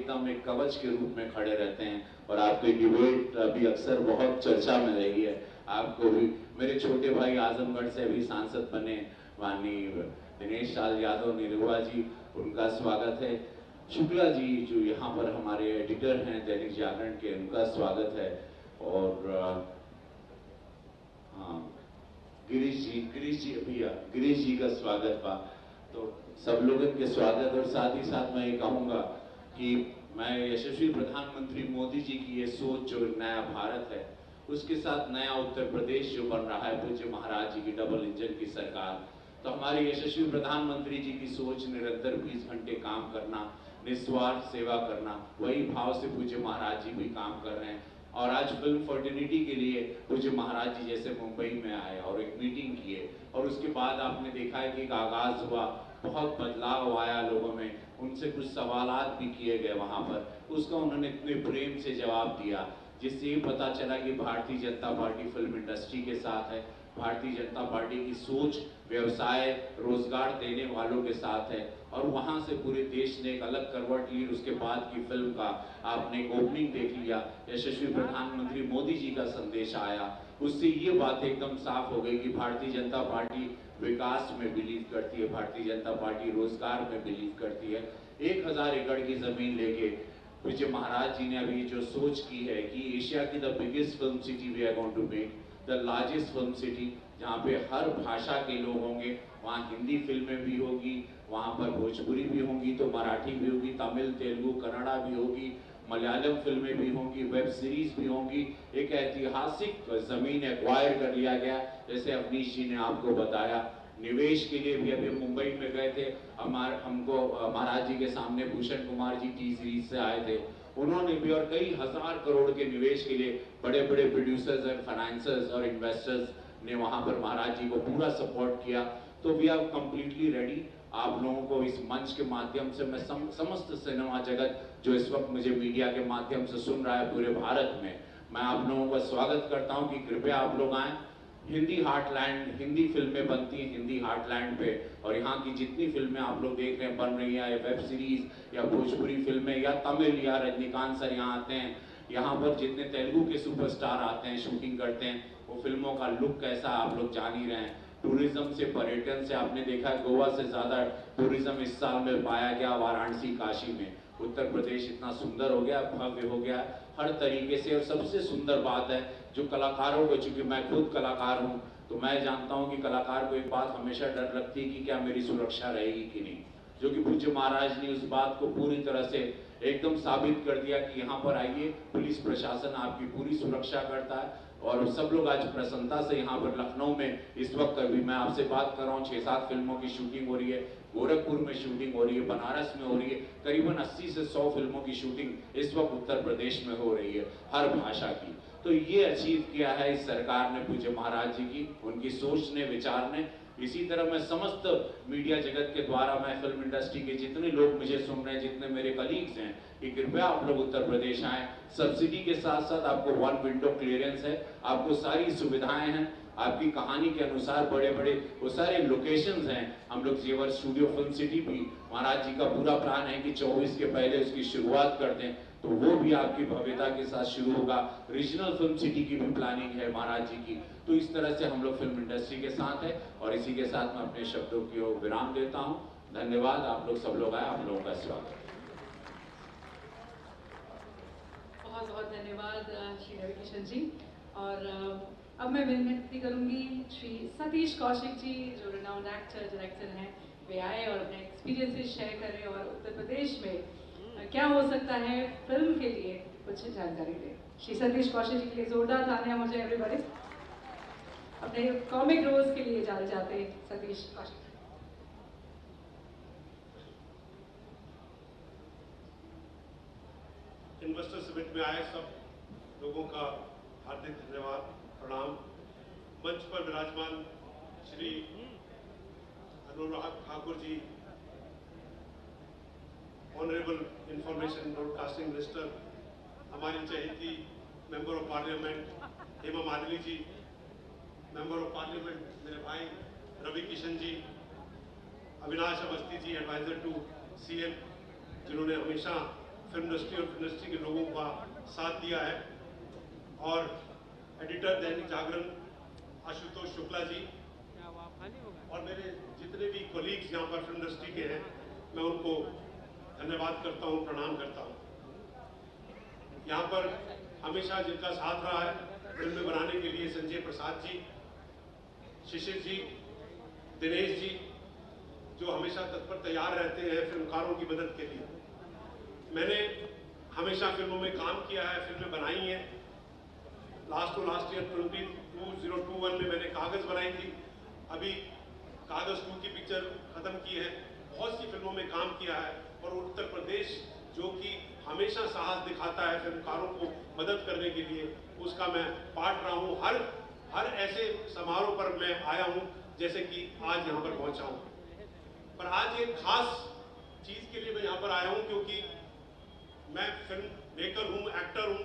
एकदम एक कवच के रूप में खड़े रहते हैं। और आपकी डिबेट अभी अक्सर बहुत चर्चा में रही है। आपको भी मेरे छोटे भाई आजमगढ़ से भी सांसद बने माननीय दिनेश लाल यादव निरुआ जी, उनका स्वागत है। शुक्ला जी जो यहाँ पर हमारे एडिटर हैं दैनिक जागरण के, उनका स्वागत है। और हाँ, गिरीश जी भैया, गिरीश जी का स्वागत बा। तो सब लोगों के स्वागत। और साथ ही साथ मैं ये कहूँगा कि मैं यशस्वी प्रधानमंत्री मोदी जी की ये सोच जो नया भारत है, उसके साथ नया उत्तर प्रदेश जो बन रहा है पूज्य महाराज जी की डबल इंजन की सरकार, तो हमारे यशस्वी प्रधानमंत्री जी की सोच निरंतर 20 घंटे काम करना, निस्वार्थ सेवा करना, वही भाव से पूज्य महाराज जी भी काम कर रहे हैं। और आज फिल्म फर्टिलिटी के लिए पूज्य महाराज जी जैसे मुंबई में आए और एक मीटिंग किए, और उसके बाद आपने देखा है कि एक आगाज हुआ, बहुत बदलाव आया लोगों में, उनसे कुछ सवालात भी किए गए वहां पर, उसका उन्होंने इतने प्रेम से जवाब दिया, जिससे ये पता चला कि Bharatiya Janata party film industry के साथ है, भारतीय जनता पार्टी की सोच व्यवसाय रोजगार देने वालों के साथ है। और वहां से पूरे देश ने एक अलग करवट ली। उसके बाद की फिल्म का आपने एक ओपनिंग देख लिया, यशस्वी प्रधानमंत्री मोदी जी का संदेश आया, उससे ये बात एकदम साफ हो गई कि भारतीय जनता पार्टी विकास में बिलीव करती है, भारतीय जनता पार्टी रोजगार में बिलीव करती है। 1000 एकड़ की जमीन लेके पूज्य महाराज जी ने अभी जो सोच की है कि एशिया की the biggest film city we are going to make, the largest film city, जहाँ पे हर भाषा के लोग होंगे, वहाँ हिंदी फिल्में भी होगी, वहाँ पर भोजपुरी भी होंगी, तो मराठी भी होगी, तमिल तेलुगु कन्नड़ा भी होगी, मलयालम फिल्में भी होंगी, वेब सीरीज भी होंगी। एक ऐतिहासिक जमीन एक्वायर कर लिया गया, जैसे अवनीश जी ने आपको बताया। निवेश के लिए भी अभी मुंबई में गए थे, हमको महाराज जी के सामने Bhushan Kumar G T series से आए थे, उन्होंने भी और कई हजार करोड़ के निवेश के लिए बड़े बड़े प्रोड्यूसर्स एंड फाइनेंसर्स और इन्वेस्टर्स ने वहां पर महाराज जी को पूरा सपोर्ट किया। तो वी आर कंप्लीटली रेडी। आप लोगों को इस मंच के माध्यम से मैं समस्त सिनेमा जगत जो इस वक्त मुझे मीडिया के माध्यम से सुन रहा है पूरे भारत में, मैं आप लोगों का स्वागत करता हूं कि कृपया आप लोग आए। हिंदी हार्टलैंड, हिंदी फिल्में बनती हैं हिंदी हार्टलैंड पे, और यहाँ की जितनी फिल्में आप लोग देख रहे हैं बन रही हैं, या वेब सीरीज या भोजपुरी फिल्में या तमिल या रजनीकांत सर यहाँ आते हैं, यहाँ पर जितने तेलुगु के सुपरस्टार आते हैं शूटिंग करते हैं, वो फिल्मों का लुक कैसा आप लोग जान ही रहे हैं। टूरिज्म से, पर्यटन से, आपने देखा गोवा से ज्यादा टूरिज्म इस साल में पाया गया वाराणसी काशी में। उत्तर प्रदेश इतना सुंदर हो गया, भव्य हो गया हर तरीके से। और सबसे सुंदर बात है जो कलाकारों को, चूंकि मैं खुद कलाकार हूं तो मैं जानता हूं कि कलाकार को एक बात हमेशा डर लगती है कि क्या मेरी सुरक्षा रहेगी कि नहीं, जो कि पूज्य महाराज ने उस बात को पूरी तरह से एकदम साबित कर दिया कि यहाँ पर आइए, पुलिस प्रशासन आपकी पूरी सुरक्षा करता है। और सब लोग आज प्रसन्नता से यहाँ पर लखनऊ में इस वक्त अभी मैं आपसे बात कर रहा हूँ 6-7 फिल्मों की शूटिंग हो रही है, गोरखपुर में शूटिंग हो रही है, बनारस में हो रही है, करीबन 80 से 100 फिल्मों की शूटिंग इस वक्त उत्तर प्रदेश में हो रही है हर भाषा की। तो ये अचीव किया है इस सरकार ने, पूज्य महाराज जी की उनकी सोच ने, विचार ने। इसी तरह मैं समस्त मीडिया जगत के द्वारा, मैं फिल्म इंडस्ट्री के जितने लोग मुझे सुन रहे हैं, जितने मेरे कलीग्स हैं, कि कृपया आप लोग उत्तर प्रदेश आए। सब्सिडी के साथ साथ आपको 1 विंडो क्लियरेंस है, आपको सारी सुविधाएं हैं, आपकी कहानी के अनुसार बड़े बड़े वो सारे लोकेशंस हैं। हम लोग जेवर स्टूडियो फिल्म सिटी भी, महाराज जी का पूरा प्लान है कि 24 के पहले उसकी शुरुआत कर दें, तो वो भी आपकी भव्यता के साथ शुरू होगा। रीजनल फिल्म सिटी की भी प्लानिंग है महाराज जी की। तो इस तरह से हम लोग फिल्म इंडस्ट्री के साथ है। और इसी के साथ मैं अपने शब्दों की ओर विराम देता हूँ। धन्यवाद, आप लोग सब लोग आए, आप लोगों का स्वागत। बहुत बहुत धन्यवाद श्री रविकिशन जी। और अब मैं विनती करूंगी श्री सतीश कौशिक जी, जो रिनाउंड एक्टर डायरेक्टर हैं, वे आए और अपने एक्सपीरियंसेस शेयर करें और उत्तर प्रदेश में क्या हो सकता है फिल्म के लिए कुछ जानकारी दें। श्री सतीश कौशिक जी के लिए जोरदार तालियां मुझे एवरीबॉडी। अपने कॉमिक रोल्स के लिए जाने जाते हैं सतीश कौशिक। इन्वेस्टर समिट में आए सब लोगों का हार्दिक धन्यवाद, प्रणाम। मंच पर विराजमान Shri Anurag Thakur ji, honourable information broadcasting minister, हमारी चहेती member of parliament Hema Malini ji, member of parliament मेरे भाई Ravi Kishan ji, Avinash Awasthi ji, advisor to CM, जिन्होंने हमेशा फिल्म इंडस्ट्री और फिल्म इंडस्ट्री के लोगों का साथ दिया है, और एडिटर दैनिक जागरण आशुतोष शुक्ला जी और मेरे जितने भी कोलीग्स यहाँ पर फिल्म इंडस्ट्री के हैं, मैं उनको धन्यवाद करता हूँ, प्रणाम करता हूँ। यहाँ पर हमेशा जिनका साथ रहा है फिल्म बनाने के लिए, संजय प्रसाद जी, शिशिर जी, दिनेश जी, जो हमेशा तत्पर तैयार रहते हैं फिल्मकारों की मदद के लिए। मैंने हमेशा फिल्मों में काम किया है, फिल्में बनाई हैं। लास्ट ईयर 2021 में मैंने कागज बनाई थी, अभी कागज 2 की पिक्चर खत्म की है। बहुत सी फिल्मों में काम किया है, और उत्तर प्रदेश जो कि हमेशा साहस दिखाता है फिल्मकारों को मदद करने के लिए, उसका मैं पार्ट रहा हूँ। हर ऐसे समारोह पर मैं आया हूँ, जैसे कि आज यहाँ पर पहुँचा हूँ। पर आज एक खास चीज के लिए मैं यहाँ पर आया हूँ, क्योंकि मैं फिल्म मेकर हूँ, एक्टर हूँ,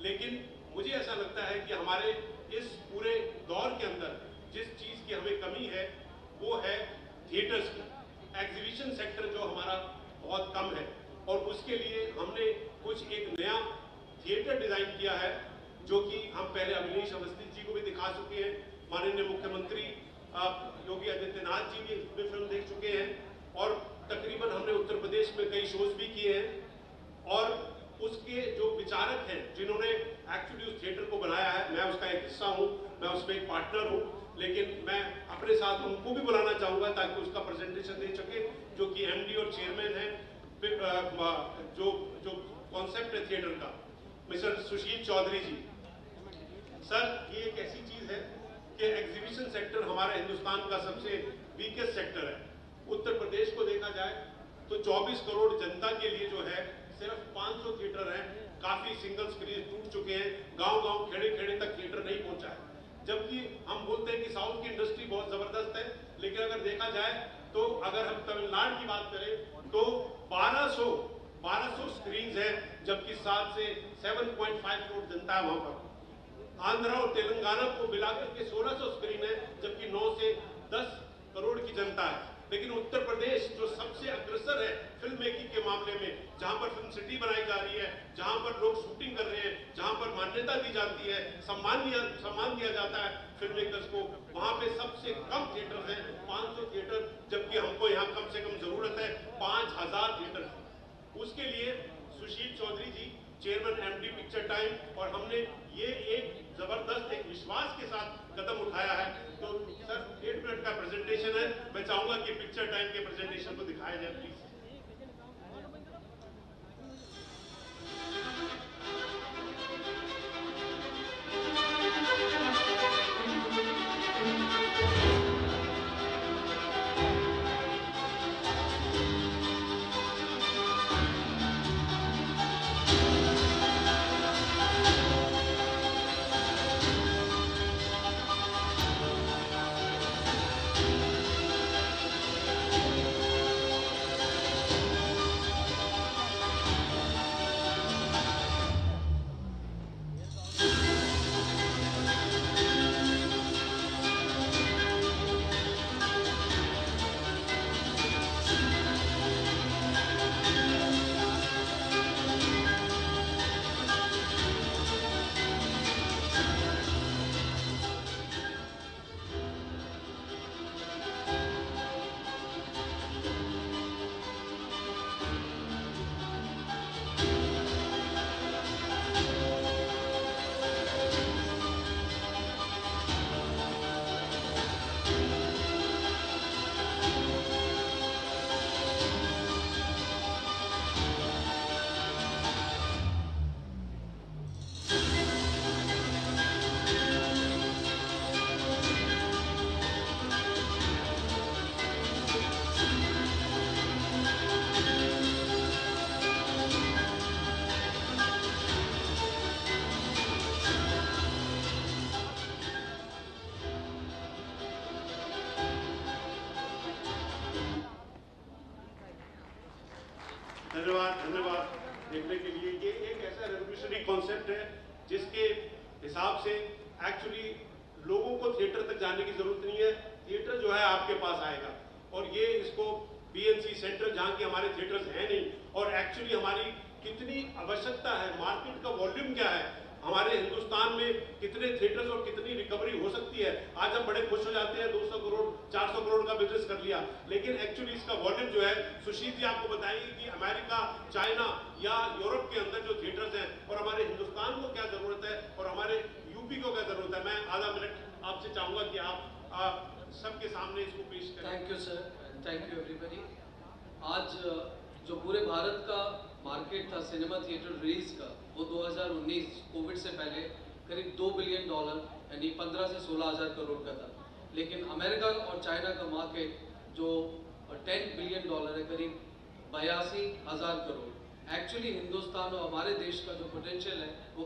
लेकिन मुझे ऐसा लगता है कि हमारे इस पूरे दौर के अंदर जिस चीज की हमें कमी है वो है थिएटर्स की। एग्जीबिशन सेक्टर जो हमारा बहुत कम है, और उसके लिए हमने कुछ एक नया थिएटर डिजाइन किया है, जो कि हम पहले अभिनीश अवस्थी जी को भी दिखा चुके हैं, माननीय मुख्यमंत्री योगी आदित्यनाथ जी भी इसमें फिल्म देख चुके हैं, और तकरीबन हमने उत्तर प्रदेश में कई शोज भी किए हैं। और उसके जो विचारक हैं जिन्होंने एक्चुअली उस थिएटर को बनाया है, मैं उसका एक हिस्सा हूँ, मैं उसमें एक पार्टनर हूँ, लेकिन मैं अपने साथ उनको भी बुलाना चाहूँगा ताकि उसका प्रेजेंटेशन दे सके, जो कि एमडी और चेयरमैन है जो कॉन्सेप्ट है थिएटर का, मिस्टर सुशील चौधरी जी। सर, ये एक ऐसी चीज है कि एग्जीबिशन सेक्टर हमारे हिंदुस्तान का सबसे वीकेस्ट सेक्टर है। उत्तर प्रदेश को देखा जाए तो 24 करोड़ जनता के लिए जो है सिर्फ 500 थिएटर हैं, काफी सिंगल स्क्रीन टूट चुके हैं, गांव-गांव खेड़े-खेड़े तक थिएटर नहीं पहुंचा है। जबकि हम बोलते हैं कि साउथ की इंडस्ट्री बहुत जबरदस्त है, लेकिन अगर देखा जाए तो अगर हम तमिलनाडु की बात करें तो 1200 स्क्रीन है, जबकि 7 से 7.5 करोड़ जनता है वहां पर। आंध्र और तेलंगाना को मिलाकर के 1600 स्क्रीन है, जबकि 9 से 10 करोड़ की जनता है। लेकिन उत्तर प्रदेश जो सबसे अग्रसर है फिल्म मेकिंग के मामले में, जहां पर फिल्म सिटी बनाई जा रही है, जहां पर लोग शूटिंग कर रहे हैं, जहां पर मान्यता दी जाती है, सम्मान दिया जाता है फिल्म मेकर्स को, वहां पे सबसे कम थिएटर हैं, 500 थिएटर, जबकि हमको यहाँ कम से कम जरूरत है 5000 थिएटर। उसके लिए सुशील चौधरी जी, चेयरमैन एमडी पिक्चर टाइम, और हमने ये एक जबरदस्त एक विश्वास के साथ कदम उठाया है। तो सर 1 मिनट का प्रेजेंटेशन है, मैं चाहूंगा कि पिक्चर टाइम के प्रेजेंटेशन को दिखाया जाए प्लीज। धन्यवाद देखने के लिए। ये एक ऐसा रेवोल्यूशनरी कॉन्सेप्ट है जिसके हिसाब से एक्चुअली लोगों को थिएटर तक जाने की जरूरत नहीं है, थिएटर जो है आपके पास आएगा। और ये इसको बीएनसी सेंटर, जहाँ की हमारे थिएटर्स हैं नहीं, और एक्चुअली हमारी कितनी आवश्यकता है, मार्केट का वॉल्यूम क्या है, हमारे हिंदुस्तान में कितने थिएटर्स और कितनी रिकवरी हो सकती है। आज हम बड़े खुश हो जाते हैं 200 करोड़ 400 करोड़ का बिजनेस कर लिया, लेकिन एक्चुअली इसका वॉल्यूम जो है, सुशील जी आपको बताएंगे कि अमेरिका, चाइना या यूरोप के अंदर जो थिएटर्स हैं और हमारे हिंदुस्तान को क्या जरूरत है और हमारे यूपी को क्या जरूरत है। मैं आधा मिनट आपसे चाहूंगा कि आप सबके सामने इसको पेश करें। Thank you sir, thank you everybody. आज जो पूरे भारत का मार्केट था सिनेमा थिएटर रिलीज का, वो 2019 कोविड से पहले करीब $2 बिलियन यानी 15 से 16 हज़ार करोड़ का था। लेकिन अमेरिका और चाइना का मार्केट जो $10 बिलियन है, करीब 82,000 करोड़। एक्चुअली हिंदुस्तान और हमारे देश का जो पोटेंशियल है वो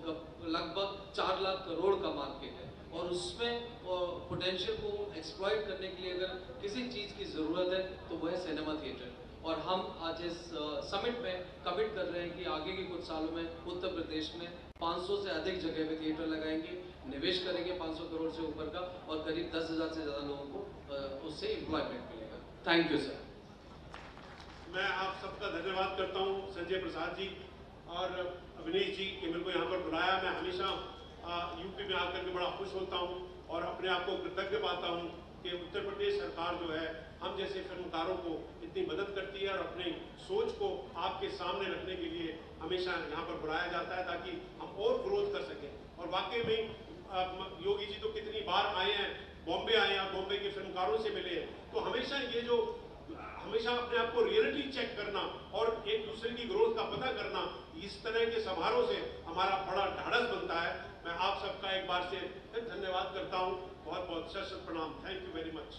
लगभग 4 लाख करोड़ का मार्केट है, और उसमें पोटेंशियल को एक्सप्लॉइट करने के लिए अगर किसी चीज़ की ज़रूरत है तो वह है सिनेमा थिएटर। और हम आज इस समिट में कमिट कर रहे हैं कि आगे के कुछ सालों में उत्तर प्रदेश में 500 से अधिक जगह पे थिएटर लगाएंगे, निवेश करेंगे 500 करोड़ से ऊपर का, और करीब 10,000 से ज़्यादा लोगों को उससे एम्प्लॉयमेंट मिलेगा। Thank you sir. मैं आप सबका धन्यवाद करता हूं, संजय प्रसाद जी और अवनीश जी, कि मेरे को यहाँ पर बुलाया। मैं हमेशा यूपी में आकर के बड़ा खुश होता हूँ और अपने आप को कृतज्ञ पाता हूँ कि उत्तर प्रदेश सरकार जो है हम जैसे फिल्मकारों को इतनी मदद करती है और अपनी सोच को आपके सामने रखने के लिए हमेशा यहाँ पर बुलाया जाता है ताकि हम और ग्रोथ कर सकें। और वाकई में योगी जी तो कितनी बार आए हैं, बॉम्बे आए हैं, बॉम्बे के फिल्मकारों से मिले हैं। तो हमेशा ये जो हमेशा अपने आप को रियलिटी चेक करना और एक दूसरे की ग्रोथ का पता करना, इस तरह के समारोह से हमारा बड़ा ढाढ़स बनता है। मैं आप सबका एक बार से फिर धन्यवाद करता हूं। बहुत बहुत सशक्त प्रणाम। Thank you very much.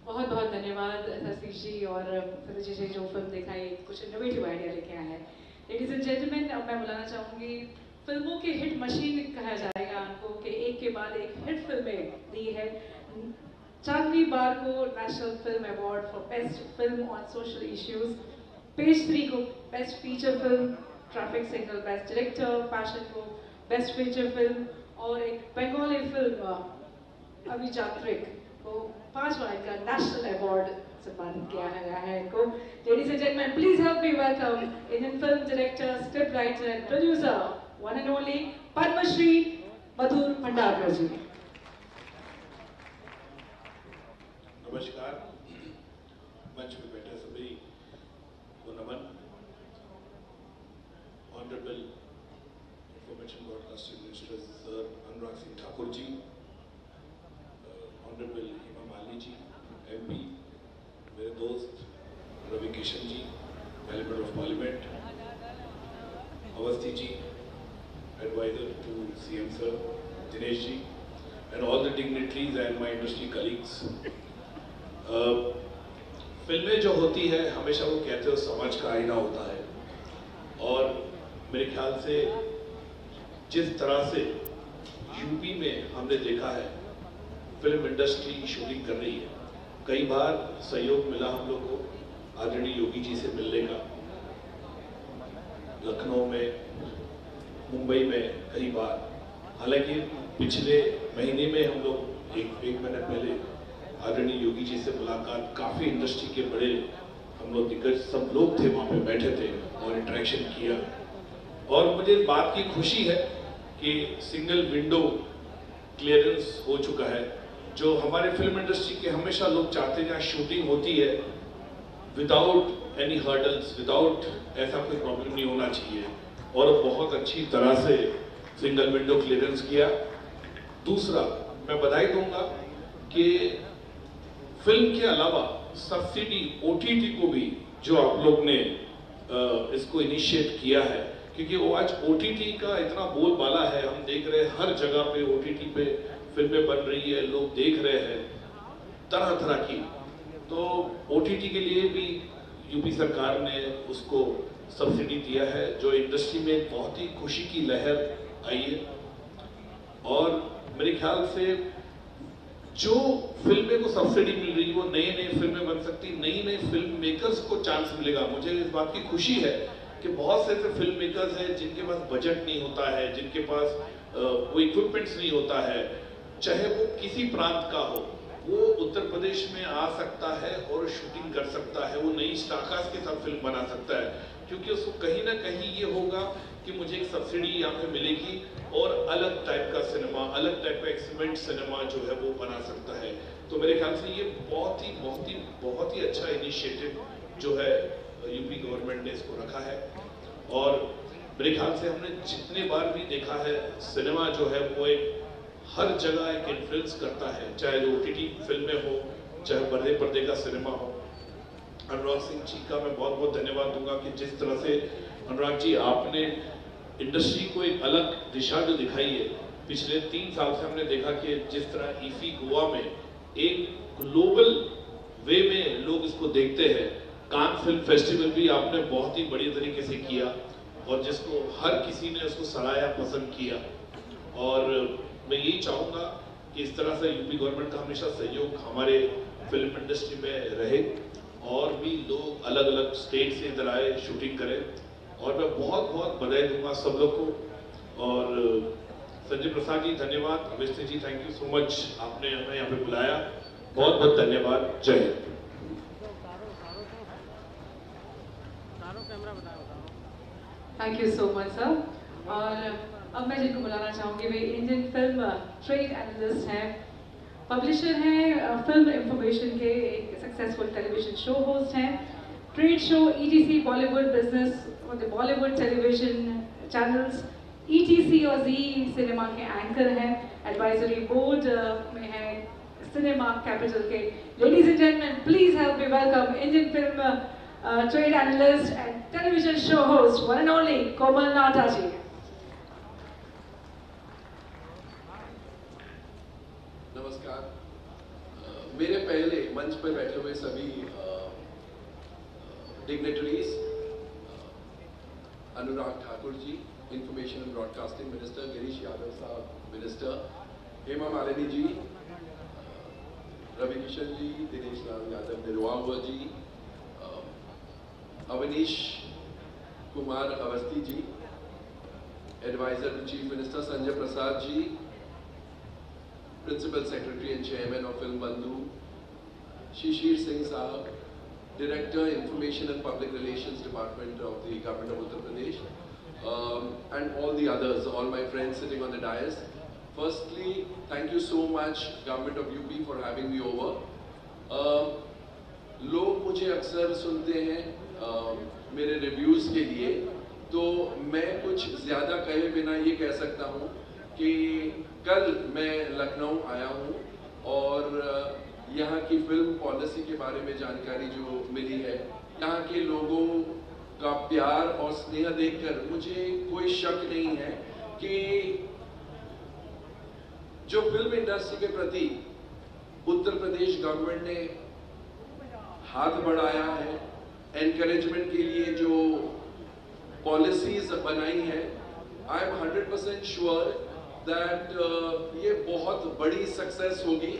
बहुत बहुत धन्यवाद सतीश जी और सतीश जी जो फिल्म दिखाई, कुछ इनोवेटिव आइडिया लेके आए हैं। लेडीज एंड जेंटलमैन, अब मैं बुलाना चाहूंगी, फिल्मों की हिट मशीन कहा जाएगा उनको, कि एक के बाद एक हिट फिल्में दी है। चांदनी बार को national film award for best film on social issues, page 3 को best feature film, traffic signal best director, passion को बेस्ट फीचर फिल्म, और एक बंगाली फिल्म अभिजात्रिक को 5वां इनका नेशनल अवार्ड सम्मानित किया गया है इनको। Ladies and gentleman, please help me welcome Indian film director, script writer and producer, one and only Padmashri Madhur Bhandarkar ji. नमस्कार, मंच में बैठे सभी को नमन। Honourable information broadcasting minister sir Anurag Singh Thakur ji, honourable Hema Malini ji MP, मेरे दोस्त Ravi Kishan ji, member of parliament, Awasthi ji, advisor to CM sir, Dinesh ji, and all the dignitaries and my industry colleagues. फिल्में जो होती है हमेशा वो कहते हो समाज का आईना होता है, और मेरे ख्याल से जिस तरह से यूपी में हमने देखा है फिल्म इंडस्ट्री शूटिंग कर रही है, कई बार सहयोग मिला हम लोग को आदरणीय योगी जी से मिलने का, लखनऊ में, मुंबई में कई बार। हालांकि पिछले महीने में हम लोग एक महीने पहले आदरणीय योगी जी से मुलाकात, काफ़ी इंडस्ट्री के बड़े हम लोग दिग्गज सब लोग थे वहाँ पे बैठे थे और इंटरेक्शन किया। और मुझे इस बात की खुशी है कि सिंगल विंडो क्लियरेंस हो चुका है, जो हमारे फिल्म इंडस्ट्री के हमेशा लोग चाहते हैं जहाँ शूटिंग होती है विदाउट एनी हर्डल्स, विदाउट ऐसा कोई प्रॉब्लम नहीं होना चाहिए, और बहुत अच्छी तरह से सिंगल विंडो क्लियरेंस किया। दूसरा, मैं बधाई दूंगा कि फिल्म के अलावा सब्सिडी OTT को भी जो आप लोग ने इसको इनिशिएट किया है, क्योंकि वो आज OTT का इतना बोलबाला है, हम देख रहे हैं हर जगह पे OTT पे फिल्में बन रही है, लोग देख रहे हैं तरह तरह की। तो OTT के लिए भी यूपी सरकार ने उसको सब्सिडी दिया है, जो इंडस्ट्री में बहुत ही खुशी की लहर आई है। और मेरे ख्याल से जो फिल्में को सब्सिडी मिल रही है वो नई नई फिल्में बन सकती, नई नई फिल्म मेकर्स को चांस मिलेगा। मुझे इस बात की खुशी है कि बहुत से ऐसे फिल्म मेकर्स हैं जिनके पास बजट नहीं होता है, जिनके पास कोई इक्विपमेंट्स नहीं होता है, चाहे वो किसी प्रांत का हो, वो उत्तर प्रदेश में आ सकता है और शूटिंग कर सकता है, वो नई स्टारकास्ट के साथ फिल्म बना सकता है, क्योंकि उसको कहीं ना कहीं ये होगा कि मुझे एक सब्सिडी यहाँ पे मिलेगी और अलग टाइप का सिनेमा, अलग टाइप का एक्सपेरिमेंट सिनेमा जो है वो बना सकता है। तो मेरे ख्याल से ये बहुत ही अच्छा इनिशिएटिव जो है यूपी गवर्नमेंट ने इसको रखा है। और मेरे ख्याल से हमने जितने बार भी देखा है सिनेमा जो है वो एक हर जगह एक इन्फ्लुएंस करता है, चाहे OTT फिल्में हो, चाहे बड़े पर्दे का सिनेमा हो। अनुराग सिंह जी का मैं बहुत बहुत धन्यवाद दूंगा कि जिस तरह से अनुराग जी आपने इंडस्ट्री को एक अलग दिशा जो दिखाई है। पिछले 3 साल से हमने देखा कि जिस तरह ईफी गोवा में एक ग्लोबल वे में लोग इसको देखते हैं, कान फिल्म फेस्टिवल भी आपने बहुत ही बढ़िया तरीके से किया और जिसको हर किसी ने उसको सराहा, पसंद किया। और मैं यही चाहूँगा कि इस तरह से यूपी गवर्नमेंट का हमेशा सहयोग हमारे फिल्म इंडस्ट्री में रहे और भी लोग अलग अलग स्टेट से इधर आए, शूटिंग करें। और मैं बहुत बहुत बधाई दूंगा सब लोग को। और संजय प्रसाद जी धन्यवाद, Awasthi ji thank you so much, आपने हमें यहाँ पे बुलाया, बहुत बहुत धन्यवाद। जय हिंद। Thank you so much sir. और अब मैं जिनको बुलाना चाहूँगी वे इंडियन फिल्म ट्रेड एनालिस्ट हैं, पब्लिशर हैं, फिल्म इंफॉर्मेशन के एक सक्सेसफुल टेलीविजन शो होस्ट हैं, trade show ETC Bollywood business और the Bollywood television channels ETC और जी सिनेमा के एंकर हैं, एडवाइजरी बोर्ड में हैं सिनेमा कैपिटल के। Ladies and gentleman please help me welcome Indian film trade analyst and television show host one and only Komal Nahta ji. नमस्कार। मेरे पहले मंच पर बैठे हुए सभी dignitaries, Anurag Thakur ji information and broadcasting minister, Girish Yadav साहब minister, Hema Malini ji, Ravi Kishan ji, Dinesh Lal Yadav Nirahua ji, Awanish Kumar Awasthi ji, advisor to chief minister Sanjay Prasad ji, principal secretary and chairman of film बंधु शिशिर सिंह साहब, director information and public relations department of the government of Uttar Pradesh, and all the others, all my friends sitting on the dais. Firstly, thank you so much government of UP for having me over. लोग मुझे अक्सर सुनते हैं मेरे reviews के लिए, तो मैं कुछ ज़्यादा कहे बिना ये कह सकता हूँ कि कल मैं लखनऊ आया हूँ और यहाँ की फिल्म पॉलिसी के बारे में जानकारी जो मिली है, यहाँ के लोगों का प्यार और स्नेह देखकर मुझे कोई शक नहीं है कि जो फिल्म इंडस्ट्री के प्रति उत्तर प्रदेश गवर्नमेंट ने हाथ बढ़ाया है, एनकरेजमेंट के लिए जो पॉलिसीज बनाई है, आई एम 100% श्योर दैट ये बहुत बड़ी सक्सेस होगी।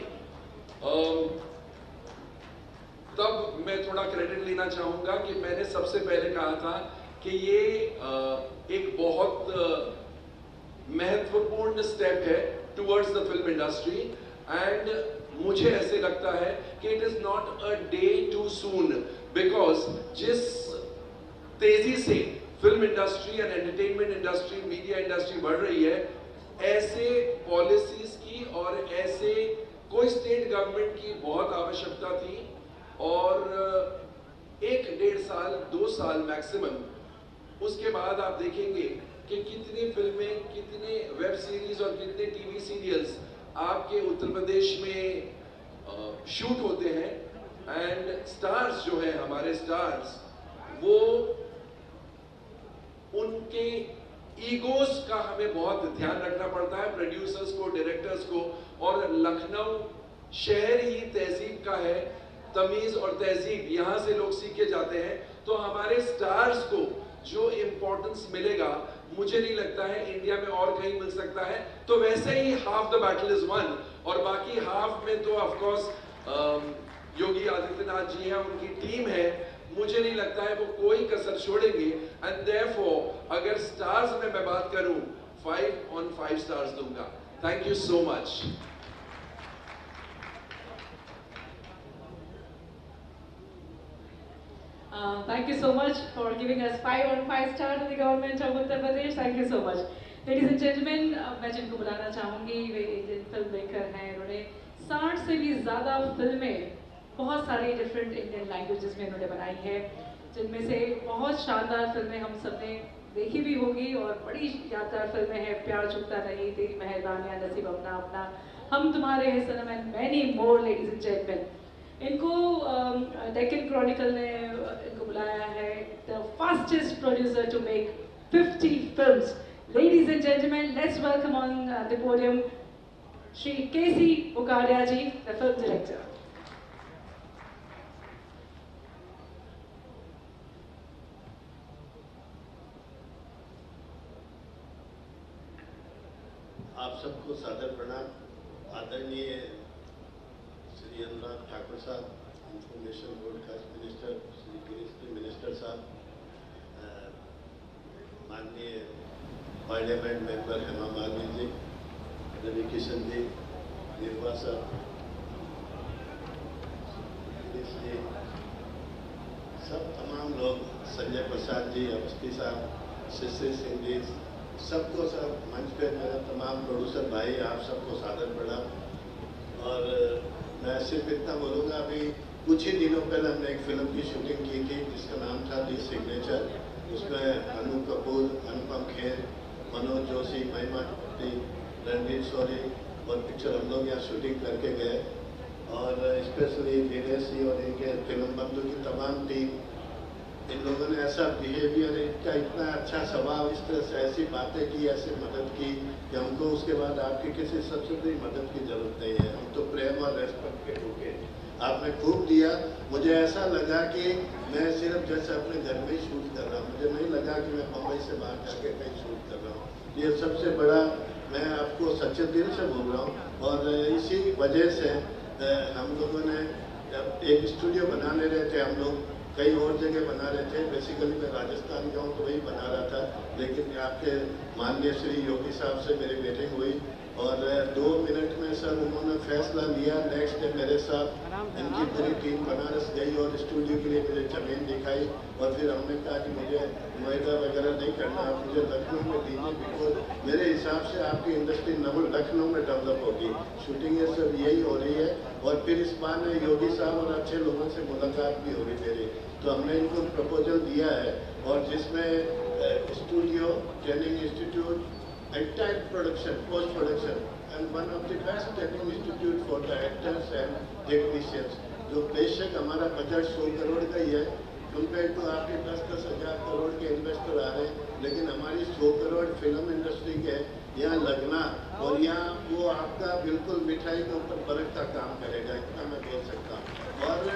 तब मैं थोड़ा क्रेडिट लेना चाहूँगा कि मैंने सबसे पहले कहा था कि ये एक बहुत महत्वपूर्ण स्टेप है towards the film industry, and मुझे ऐसे लगता है कि it is not a day too soon, because जिस तेजी से film industry and entertainment industry, media industry बढ़ रही है, ऐसे पॉलिसीज की और ऐसे कोई स्टेट गवर्नमेंट की बहुत आवश्यकता थी। और 1-1.5 साल 2 साल मैक्सिमम, उसके बाद आप देखेंगे कि कितनी फिल्में, कितने वेब सीरीज और कितने टीवी सीरियल्स आपके उत्तर प्रदेश में शूट होते हैं। एंड स्टार्स जो है, हमारे स्टार्स, वो उनके ईगोस का हमें बहुत ध्यान रखना पड़ता है, प्रोड्यूसर्स को, डायरेक्टर्स को। और लखनऊ शहर ही तहजीब का है, तमीज और तहजीब यहाँ से लोग सीख के जाते हैं। तो हमारे स्टार्स को जो इम्पोर्टेंस मिलेगा, मुझे नहीं लगता है इंडिया में और कहीं मिल सकता है। तो वैसे ही half the battle is won, और बाकी हाफ में तो ऑफ कोर्स योगी आदित्यनाथ जी हैं, उनकी टीम है, मुझे नहीं लगता है वो कोई कसर छोड़ेंगे। एंड देयरफॉर अगर स्टार्स में मैं बात करूं, 5 on 5 स्टार्स दूंगा। Thank you so much. Thank you so much for giving us 5 on 5 star to the government of Uttar Pradesh. Thank you so much. Ladies and gentlemen, मैं जिनको बुलाना चाहूँगी वे इंडियन फिल्म मेकर हैं. इन्होंने 60 से भी ज़्यादा फिल्में बहुत सारी डिफरेंट इंडियन लैंग्वेजेस में इन्होंने बनाई है, जिनमें से बहुत शानदार फिल्में हम सबने देखी भी होगी और बड़ी यादगार फिल्में हैं. प्यार चुकता नहीं, तेरी मेहरबानियाँ, नसीब अपना अपना, Hum Tumhare Hain Sanam and many more. Ladies and gentleman, इनको डेक्कन क्रॉनिकल ने इनको बुलाया है the fastest producer to make 50 films. Ladies and gentleman, let's welcome on the podium Shri K C Bokadia ji, the film director. आप सबको सादर प्रणाम. आदरणीय श्री अनुराग ठाकुर साहब, information broadcast minister, Shri Girish minister साहब, माननीय पार्लियामेंट मेंबर हेमा मालिनी जी, रवि किशन जी, निर्वा साहब, गिरीश जी, सब तमाम लोग, संजय प्रसाद जी, अवस्थी साहब, शिशिर सिंह जी, सबको सब मंच पे मेरे तमाम प्रोड्यूसर भाई, आप सबको सादर प्रणाम. और मैं सिर्फ इतना बोलूँगा, अभी कुछ ही दिनों पहले हमने एक फिल्म की शूटिंग की थी जिसका नाम था दी सिग्नेचर. उसमें अनु कपूर, अनुपम खेर, मनोज जोशी, महिमा भट्टी, रणवीर शौरी और पिक्चर हम लोग यहाँ शूटिंग करके गए. और स्पेशली दिनेश जी और इनके फिल्म बंधु की तमाम टीम, इन लोगों ने ऐसा बिहेवियर, इनका इतना अच्छा स्वभाव, इस तरह से ऐसी बातें की, ऐसी मदद की कि हमको उसके बाद आपकी किसी सबसे बड़ी मदद की जरूरत नहीं है. हम तो प्रेम और रेस्पेक्ट के भूखे. आपने खूब दिया. मुझे ऐसा लगा कि मैं सिर्फ जैसे अपने घर में ही शूट कर रहा हूँ, मुझे नहीं लगा कि मैं मुंबई से बाहर जाके कहीं शूट कर रहा हूँ. ये सबसे बड़ा, मैं आपको सच्चे दिल से बोल रहा हूँ. और इसी वजह से हम लोगों ने एक स्टूडियो बनाने रहे थे. हम लोग कई और जगह बना रहे थे. बेसिकली मैं राजस्थान का हूँ तो वही बना रहा था, लेकिन आपके माननीय श्री योगी साहब से मेरी मीटिंग हुई और 2 मिनट में सर उन्होंने फैसला लिया. नेक्स्ट डे मेरे साथ इनकी पूरी टीम बनारस गई और स्टूडियो के लिए मुझे ज़मीन दिखाई. और फिर हमने कहा कि मुझे नोएडा वगैरह नहीं करना, आप मुझे लखनऊ में दीजिए, बिकॉज मेरे हिसाब से आपकी इंडस्ट्री लखनऊ में डेवलप होगी. शूटिंग ये सब यही हो रही है. और फिर इस बार योगी साहब और अच्छे लोगों से मुलाकात भी हो रही मेरी, तो हमने इनको प्रपोजल दिया है और जिसमें studio, training institute, entire production, post production and one of the best training institute for the actors and technicians. जो बेशक हमारा बजट 100 करोड़ का ही है, कंपेयर टू आपके 10-10 हज़ार करोड़ के इन्वेस्टर आ रहे हैं, लेकिन हमारी 100 करोड़ फिल्म इंडस्ट्री के यहाँ लगना और यहाँ वो आपका बिल्कुल मिठाई के ऊपर बर्फ का काम करेगा, इतना मैं बोल सकता हूँ. और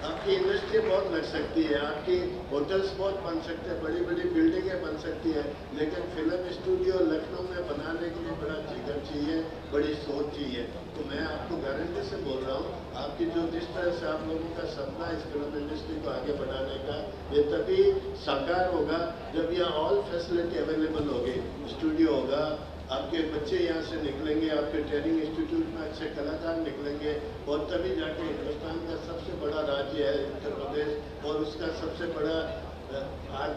आपकी इंडस्ट्री बहुत लग सकती है, आपकी होटल्स बहुत बन सकते हैं, बड़ी बड़ी बिल्डिंगें बन सकती है, लेकिन फिल्म स्टूडियो लखनऊ में बनाने के लिए बड़ा जिगर चाहिए, बड़ी सोच चाहिए. तो मैं आपको गारंटी से बोल रहा हूँ, आपकी जो जिस तरह से आप लोगों का सपना इस फिल्म इंडस्ट्री को आगे बढ़ाने का, ये तभी साकार होगा जब यहाँ ऑल फैसिलिटी अवेलेबल होगी. स्टूडियो होगा, आपके बच्चे यहाँ से निकलेंगे, आपके ट्रेनिंग इंस्टीट्यूट में अच्छे कलाकार निकलेंगे और तभी जाके हिंदुस्तान का सबसे बड़ा राज्य है उत्तर प्रदेश और उसका सबसे बड़ा आज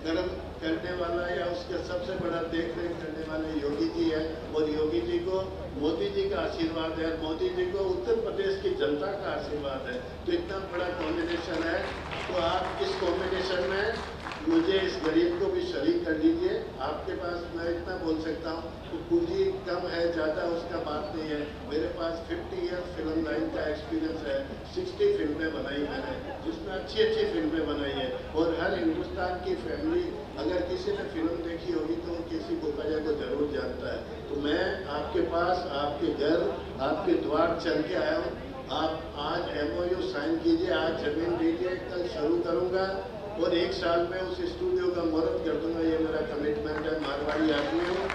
कर्म करने वाला या उसका सबसे बड़ा देख रेख करने वाले योगी जी है. और योगी जी को मोदी जी का आशीर्वाद है, मोदी जी को उत्तर प्रदेश की जनता का आशीर्वाद है. तो इतना बड़ा कॉम्बिनेशन है. तो आप इस कॉम्बिनेशन में मुझे इस गरीब को भी शरीक कर लीजिए. आपके पास मैं इतना बोल सकता हूँ कि पूंजी कम है ज़्यादा उसका बात नहीं है. मेरे पास 50 ईयर्स फिल्म लाइन का एक्सपीरियंस है. 60 फिल्में बनाई मैंने, जिसमें अच्छी अच्छी फिल्में बनाई है. और हर हिंदुस्तान की फैमिली अगर किसी ने फिल्म देखी होगी तो वो किसी बोकाया को जरूर जानता है. तो मैं आपके पास, आपके घर, आपके द्वार चल के आया हूँ. आप आज MOU साइन कीजिए, आज जमीन दीजिए, कल शुरू करूँगा और 1 साल में उस स्टूडियो का मुहूर्त कर दूंगा. ये मेरा कमिटमेंट है. मारवाड़ी आदमी हूँ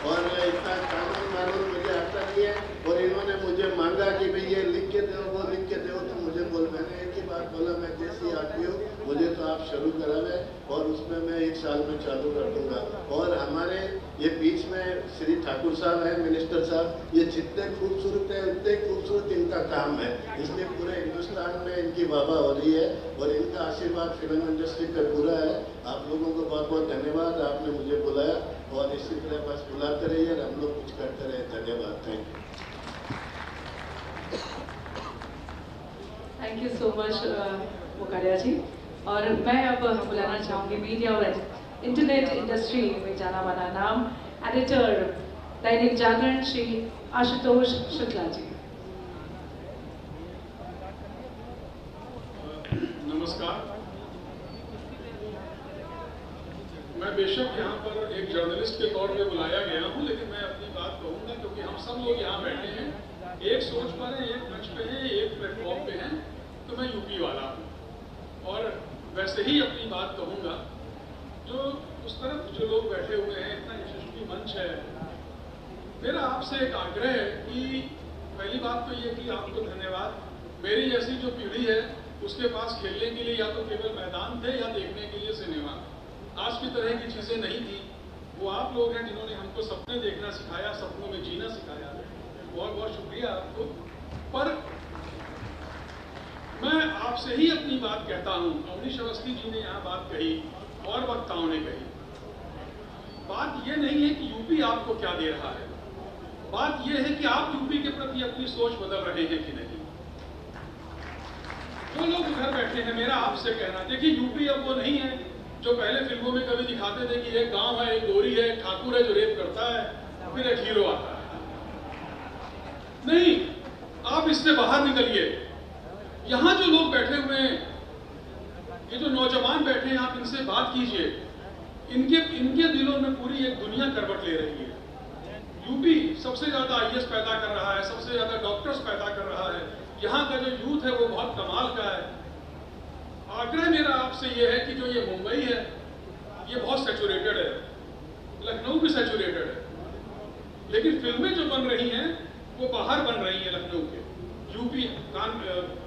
और इतना कानून मुझे आता नहीं है. और इन्होंने मुझे मांगा कि भाई ये लिख के दो, वो लिख के दो, तो मुझे मैंने एक ही बात बोला, मैं देसी आदमी हूँ, मुझे तो आप आप शुरू करावे और उसमें मैं 1 साल में चालू कर दूंगा। और हमारे ये बीच में श्री ठाकुर साहब हैं, मिनिस्टर साहब, ये जितने खूबसूरत हैं उतने खूबसूरत इनका काम है, इसलिए पूरे हिंदुस्तान में इनकी वाहवा हो रही है और इनका आशीर्वाद फिल्म इंडस्ट्री पे पूरा है। आप लोगों को बहुत बहुत धन्यवाद, आपने मुझे बुलाया और इसी तरह बस बुलाते रहिए और हम लोग कुछ करते रहे। धन्यवाद। थैंक यू सो मच मुकारिया जी। और मैं अब बुलाना चाहूँगी मीडिया और इंटरनेट इंडस्ट्री में जाना माना नाम एडिटर दैनिक जागरण श्री आशुतोष शुक्ला जी। नमस्कार। मैं बेशक यहाँ पर एक जर्नलिस्ट के तौर पे बुलाया गया हूँ, लेकिन मैं अपनी बात कहूँगा क्योंकि हम सब लोग यहाँ बैठे हैं, एक सोच पर हैं, एक मंच पे हैं, एक प्लेटफॉर्म पे हैं, तो मैं यूपी वाला हूँ और वैसे ही अपनी बात कहूँगा। जो उस तरफ जो लोग बैठे हुए हैं, इतना यशस्वी मंच है, मेरा आपसे एक आग्रह है कि पहली बात तो ये कि आपको धन्यवाद। मेरी जैसी जो पीढ़ी है उसके पास खेलने के लिए या तो केवल मैदान थे या देखने के लिए सिनेमा। आज की तरह की चीज़ें नहीं थी। वो आप लोग हैं जिन्होंने हमको सपने देखना सिखाया, सपनों में जीना सिखाया। बहुत बहुत शुक्रिया आपको। पर मैं आपसे ही अपनी बात कहता हूँ। अवनीश अवस्थी जी ने यहाँ बात कही और वक्ताओं ने कही। बात ये नहीं है कि यूपी आपको क्या दे रहा है, बात ये है कि आप यूपी के प्रति अपनी सोच बदल रहे हैं कि नहीं। जो लोग उधर बैठे हैं, मेरा आपसे कहना, देखिए यूपी अब वो नहीं है जो पहले फिल्मों में कभी दिखाते थे कि एक गांव है, एक गोरी है, एक ठाकुर है जो रेप करता है, फिर एक हीरो आता है। नहीं, आप इससे बाहर निकलिए। यहाँ जो लोग बैठे हुए हैं, ये जो नौजवान बैठे हैं, आप इनसे बात कीजिए। इनके दिलों में पूरी एक दुनिया करवट ले रही है। यूपी सबसे ज्यादा आईएएस पैदा कर रहा है, सबसे ज्यादा डॉक्टर्स पैदा कर रहा है। यहाँ का जो यूथ है वो बहुत कमाल का है। आग्रह मेरा आपसे ये है कि जो ये मुंबई है ये बहुत सैचुरेटेड है, लखनऊ भी सैचुरेटेड है, लेकिन फिल्में जो बन रही हैं वो बाहर बन रही हैं लखनऊ के, यूपी,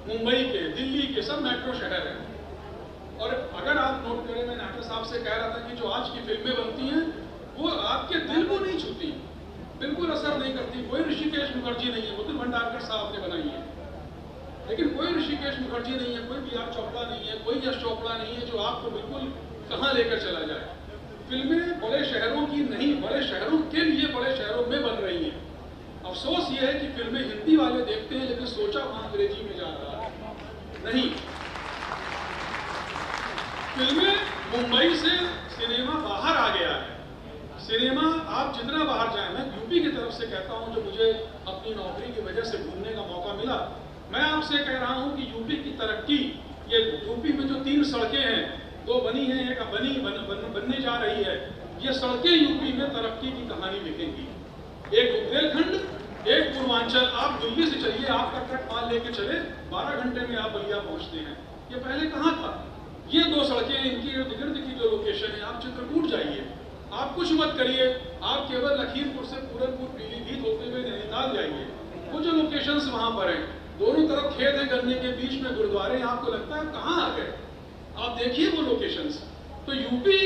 मुंबई के, दिल्ली के, सब मेट्रो शहर हैं। और अगर आप नोट करें, मैं नाटर साहब से कह रहा था कि जो आज की फिल्में बनती हैं वो आपके दिल को नहीं छूती, बिल्कुल असर नहीं करती। कोई ऋषिकेश मुखर्जी नहीं है, मधुर भंडारकर साहब ने बनाई है, लेकिन कोई ऋषिकेश मुखर्जी नहीं है, कोई बी.आर. चोपड़ा नहीं है, कोई यश चोपड़ा नहीं है जो आपको बिल्कुल कहाँ लेकर चला जाए। फिल्में बड़े शहरों की नहीं, बड़े शहरों के लिए बड़े शहरों में बन रही हैं। अफसोस ये है कि फिल्में हिंदी वाले देखते हैं लेकिन सोचा वहां अंग्रेजी में जा रहा है। नहीं, फिल्में मुंबई से सिनेमा बाहर आ गया है। सिनेमा आप जितना बाहर जाए, मैं यूपी की तरफ से कहता हूं, जो मुझे अपनी नौकरी की वजह से घूमने का मौका मिला, मैं आपसे कह रहा हूं कि यूपी की तरक्की, ये यूपी में जो 3 सड़कें हैं, 2 बनी हैं, एक बनने जा रही है, ये सड़कें यूपी में तरक्की की कहानी लिखेंगी। एक बुंदेलखंड, एक पूर्वांचल। आप दिल्ली से चलिए, आपका ट्रक माल लेके चले, 12 घंटे में आप बलिया पहुंचते हैं। ये पहले कहाँ था? ये 2 सड़कें, इनकी इर्द गिर्द की जो लोकेशन है, आप चित्रकूट जाइए, आप कुछ मत करिए, आप केवल लखीमपुर से पूरनपुर, पीलीभीत होते हुए नैनीताल जाइए, वो जो लोकेशंस वहां पर हैं, दोनों तरफ खेत है, गन्ने के बीच में गुरुद्वारे, आपको लगता है कहाँ आ गए। आप देखिए वो लोकेशंस। तो यूपी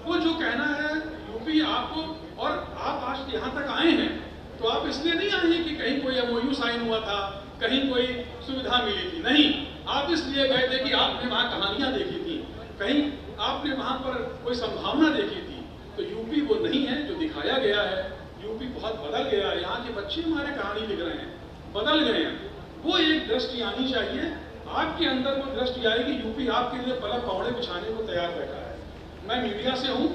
को जो कहना है, यूपी आपको, और आप आज यहाँ तक आए हैं तो आप इसलिए नहीं आए हैं कि कहीं कोई MOU साइन हुआ था, कहीं कोई सुविधा मिली थी। नहीं, आप इसलिए गए थे कि आपने वहाँ कहानियां देखी थी, कहीं आपने वहाँ पर कोई संभावना देखी थी। तो यूपी वो नहीं है जो दिखाया गया है। यूपी बहुत बदल गया है। यहाँ के बच्चे हमारे कहानी लिख रहे हैं, बदल गए हैं। वो एक दृष्टि आनी चाहिए, आपके अंदर वो दृष्टि आएगी। यूपी आपके लिए पलक पौड़े बिछाने को तैयार बैठा है। मैं मीडिया से हूँ,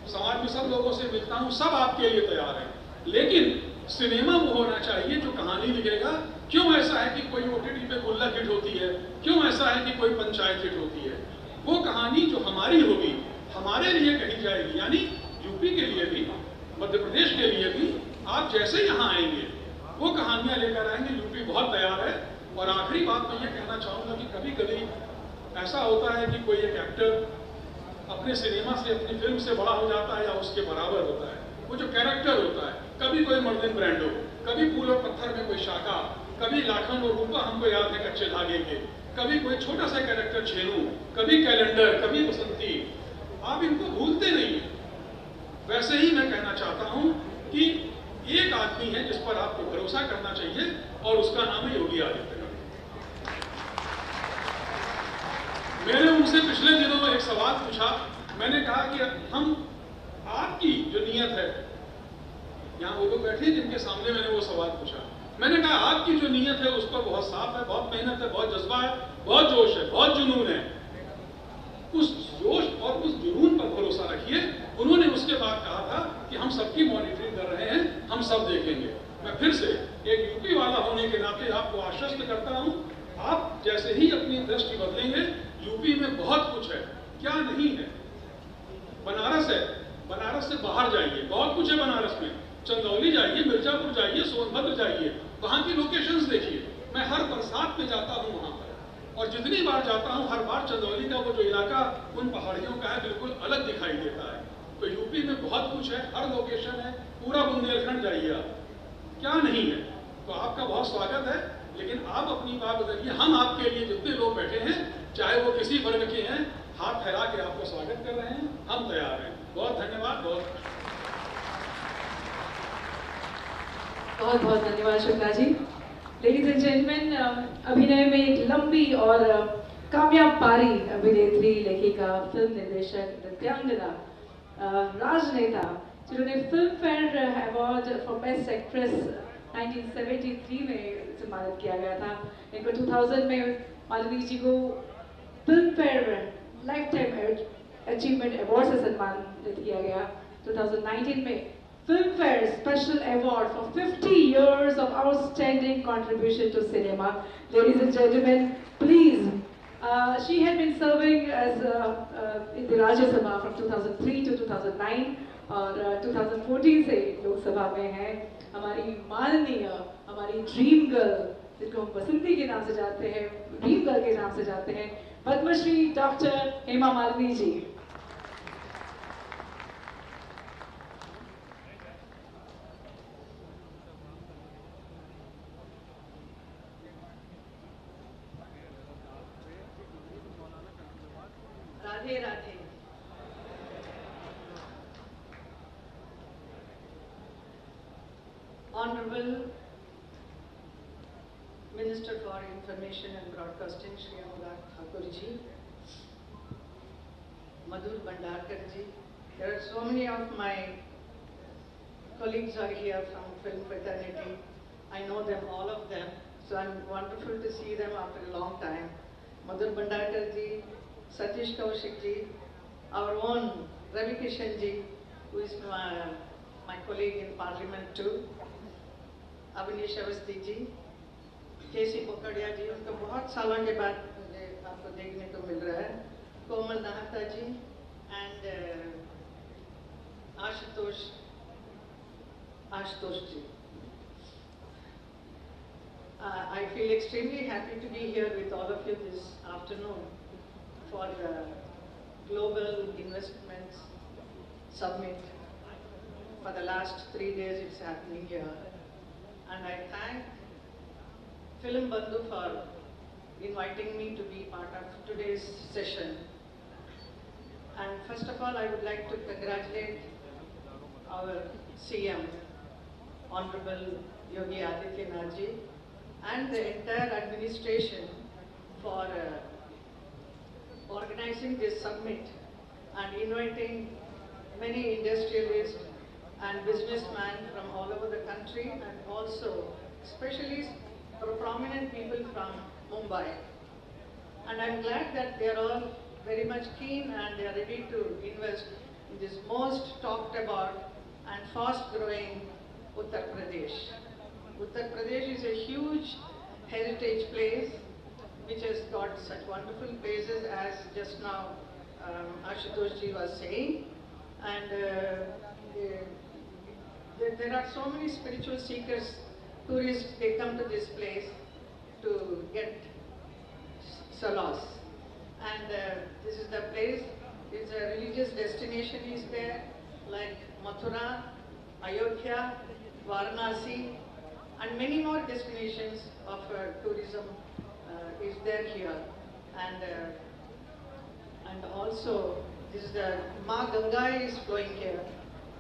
समाज में सब लोगों से मिलता हूँ, सब आपके लिए तैयार है, लेकिन सिनेमा वो होना चाहिए जो कहानी लिखेगा। क्यों ऐसा है कि कोई OTT पे गुल्लक हिट होती है, क्यों ऐसा है कि कोई पंचायत हिट होती है? वो कहानी जो हमारी होगी, हमारे लिए कही जाएगी। यानी यूपी के लिए भी, मध्य प्रदेश के लिए भी, आप जैसे यहाँ आएंगे वो कहानियां लेकर आएंगे। यूपी बहुत तैयार है। और आखिरी बात मैं ये कहना चाहूंगा कि कभी कभी ऐसा होता है कि कोई एक एक्टर अपने सिनेमा से, अपनी फिल्म से बड़ा हो जाता है या उसके बराबर होता है। वो जो कैरेक्टर होता है, कभी कोई मर्लिन ब्रांडो, कभी फूल और पत्थर में कोई शाका, कभी लाखन और रूपा हमको याद है कच्चे धागे के, कभी कोई छोटा सा कैरेक्टर छेनू, कभी कैलेंडर, कभी बसंती, आप इनको भूलते नहीं हैं। वैसे ही मैं कहना चाहता हूं कि एक आदमी है जिस पर आपको भरोसा करना चाहिए और उसका नाम है योगी आदित्यनाथ। मैंने उनसे पिछले दिनों एक सवाल पूछा। मैंने कहा कि हम आपकी जो नीयत है, यहाँ वो लोग बैठे जिनके सामने मैंने वो सवाल पूछा, मैंने कहा आपकी जो नीयत है उस पर बहुत साफ है, बहुत मेहनत है, बहुत जज्बा है, बहुत जोश है, बहुत जुनून है। उस जोश और उस जुनून पर भरोसा रखिए। उन्होंने उसके बाद कहा था कि हम सबकी मॉनिटरिंग कर रहे हैं, हम सब देखेंगे। मैं फिर से एक यूपी वाला होने के नाते आपको आश्वस्त करता हूं, आप जैसे ही अपनी दृष्टि बदलेंगे, यूपी में बहुत कुछ है, क्या नहीं है। बनारस है, बनारस से बाहर जाइए, बहुत कुछ है बनारस में। चंदौली जाइए, मिर्जापुर जाइए, सोनभद्र जाइए, वहां की लोकेशंस देखिए। मैं हर बरसात में जाता हूं वहां पर, और जितनी बार जाता हूं हर बार चंदौली का वो जो इलाका उन पहाड़ियों का है बिल्कुल अलग दिखाई देता है। तो यूपी में बहुत कुछ है, हर लोकेशन है, पूरा बुंदेलखंड जाइए आप, क्या नहीं है। तो आपका बहुत स्वागत है, लेकिन आप अपनी बात बदलिए। हम आपके लिए जितने लोग बैठे हैं, चाहे वो किसी वर्ग के हैं, हाथ फैला के आपको स्वागत कर रहे हैं, हम तैयार हैं। बहुत धन्यवाद। बहुत बहुत धन्यवाद Shukla ji. Ladies and gentleman, अभिनय में एक लंबी और कामयाब पारी अभिनेत्री, लेखिका, फिल्म निर्देशक, नृत्यांगना, राजनेता, जिन्होंने film fair award for best actress 1973 में सम्मानित किया गया था। इनको 2000 में मालवीय जी को film fair life time achievement award से सम्मानित किया गया। 2019 में film fair special award for 50 years of outstanding contribution to cinema. Ladies and gentlemen, please. She had been serving as in the Rajya Sabha from 2003 to 2009 और 2014 से लोकसभा में है। हमारी माननीय, हमारी ड्रीम गर्ल, जिनको हम बसंती के नाम से जानते हैं, ड्रीम गर्ल के नाम से जानते हैं, Padmashri doctor Hema Malini ji. Radhe Radhe. Honorable Minister for Information and Broadcasting, Shri Anurag Thakur ji, Madhur Bhandarkar ji. There are so many of my colleagues are here from film fraternity. I know them, all of them. So I'm wonderful to see them after a long time. Madhur Bhandarkar ji, Satish Kaushik ji, our own Ravi Kishan ji, who is my colleague in Parliament too. Awanish Awasthi ji, K C Bokadia ji, उनको बहुत सालों के बाद मुझे आपको देखने को मिल रहा है, Komal Nahta ji and Ashutosh ji. I feel extremely happy to be here with all of you this afternoon for the Global Investments Summit. For the last 3 days it's happening here. And I thank Film Bandhu for inviting me to be part of today's session. And first of all, I would like to congratulate our CM, Honorable Yogi Adityanath ji, and the entire administration for organizing this summit and inviting many industrialists and businessmen from all over the country, and also especially prominent people from Mumbai. And I'm glad that they are all very much keen and they are ready to invest in this most talked about and fast growing Uttar Pradesh. Uttar Pradesh is a huge heritage place which has got such wonderful places as just now Ashutosh ji was saying. And there are so many spiritual seekers, tourists, they come to this place to get solace. And this is the place, it's a religious destination is there, like Mathura, Ayodhya, Varanasi, and many more destinations of tourism is there here, and also this is the Ma Ganga is flowing here,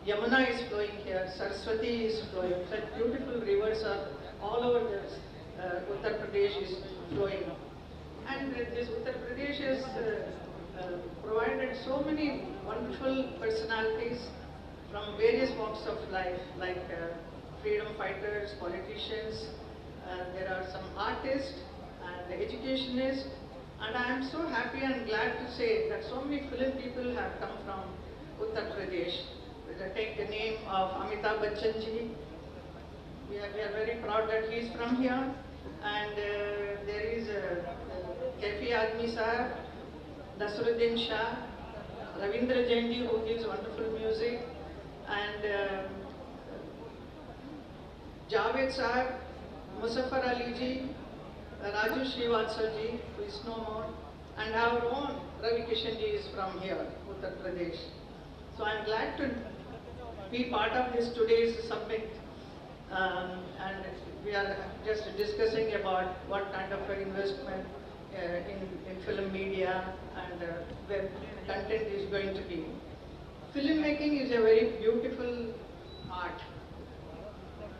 Yamuna is flowing here, Saraswati is flowing. Such beautiful rivers are all over this. Uttar Pradesh is flowing, and this Uttar Pradesh has provided so many wonderful personalities from various walks of life, like freedom fighters, politicians. There are some artists and educationists, and I am so happy and glad to say that so many film people have come from Uttar Pradesh. Take the name of Amitabh Bachchan ji. We are very proud that he is from here. And there is Kafi Admi Sahab, Nasruddin Shah, Ravindra Jain ji, who gives wonderful music, and Javed Sahab, Muzaffar Ali ji, Raju Srivatsal ji, who is no more, and our own Ravi Kishan ji is from here, Uttar Pradesh. So I am glad to be part of this today's summit, and we are just discussing about what kind of investment in film media and web content is going to be. Filmmaking is a very beautiful art.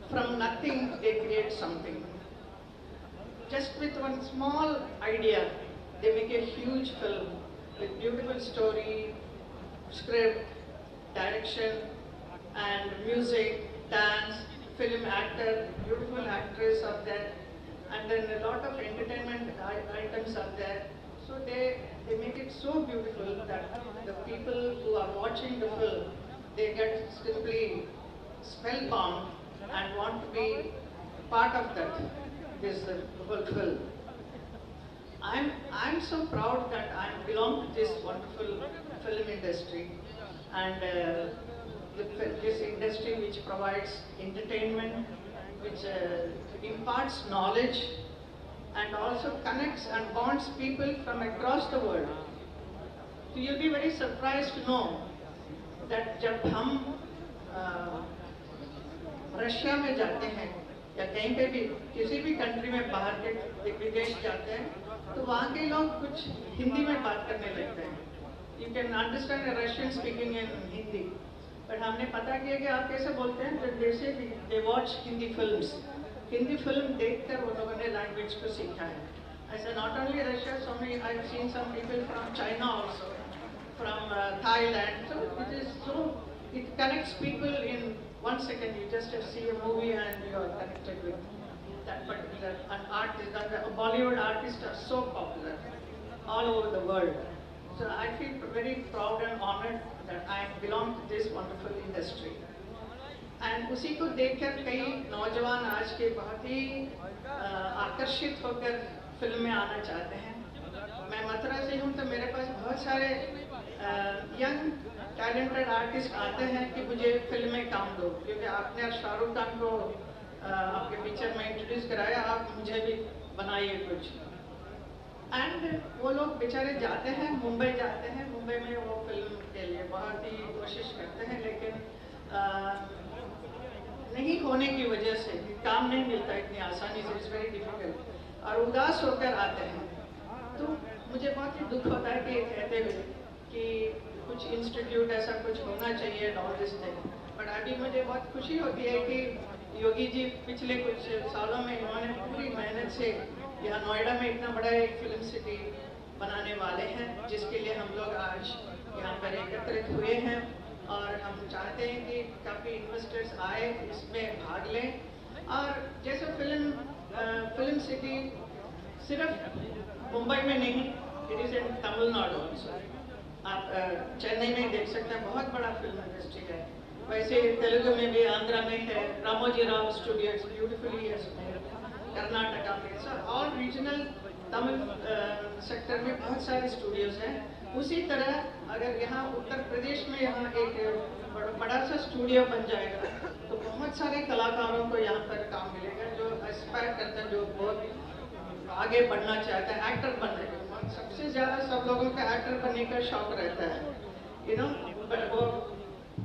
From nothing, they create something. Just with one small idea, they make a huge film with beautiful story, script, direction, and music, dance, film actor, beautiful actress are there, and then a lot of entertainment items are there. So they make it so beautiful that the people who are watching the film, they get simply spellbound and want to be part of that, this whole film. I'm so proud that I belong to this wonderful film industry, and this industry which provides entertainment, which imparts knowledge, and also connects and bonds people from across the world. So you'll be very surprised to know that जब हम Russia में जाते हैं या कहीं पे भी किसी भी कंट्री में बाहर के विदेश जाते हैं तो वहाँ के लोग कुछ हिंदी में बात करने लगते हैं. You can understand a Russian speaking in Hindi. But हमने पता किया कि आप कैसे बोलते हैं, तो जैसे they watch Hindi films. Hindi film देखकर वो लोगों ने लैंग्वेज को सीखा है. ऐसा not only Russia, so many I've seen some people from China also, from Thailand. So it connects people in 1 second. You just see a movie and you are connected with that particular an artist. And Bollywood artists are so popular all over the world. So I feel very proud and honored that I belong to this wonderful industry. And उसी को देखकर कई नौजवान आज के बहुत ही आकर्षित होकर फिल्म में आना चाहते हैं. मैं मथुरा से हूँ तो मेरे पास बहुत सारे यंग टैलेंटेड आर्टिस्ट आते हैं कि मुझे फिल्म में काम दो, क्योंकि आपने शाहरुख खान को आपके पिक्चर में इंट्रोड्यूस कराया, आप मुझे भी बनाइए कुछ. एंड वो लोग बेचारे जाते हैं, मुंबई जाते हैं, मुंबई में वो फिल्म के लिए बहुत ही कोशिश करते हैं, लेकिन नहीं होने की वजह से काम नहीं मिलता इतनी आसानी से. इट्स वेरी डिफिकल्ट और उदास होकर आते हैं. तो मुझे बहुत ही दुख होता है कि कहते हुए कि कुछ इंस्टीट्यूट ऐसा कुछ होना चाहिए ऑल दिस थिंग. बट अभी मुझे बहुत खुशी होती है कि योगी जी पिछले कुछ सालों में इन्होंने पूरी मेहनत से यहाँ नोएडा में इतना बड़ा एक फिल्म सिटी बनाने वाले हैं, जिसके लिए हम लोग आज यहाँ पर एकत्रित हुए हैं. और हम चाहते हैं कि काफ़ी इन्वेस्टर्स आए, इसमें भाग लें. और जैसे फिल्म सिटी सिर्फ मुंबई में नहीं, इट इज़ इन तमिलनाडु. आप चेन्नई में देख सकते हैं, बहुत बड़ा फिल्म इंडस्ट्री है. वैसे तेलुगु में भी, आंध्रा में है, रामोजी राव स्टूडियोज ब्यूटिफुली है उसमें, कर्नाटका में. So all regional Tamil sector में बहुत सारे स्टूडियोज हैं. उसी तरह अगर यहाँ उत्तर प्रदेश में यहाँ एक बड़ा सा स्टूडियो बन जाएगा तो बहुत सारे कलाकारों को यहाँ पर काम मिलेगा जो एस्पायर करते हैं, जो बहुत आगे बढ़ना चाहते हैं, एक्टर बनने का. सबसे ज़्यादा सब लोगों का एक्टर बनने का शौक रहता है, यू नो. बट वो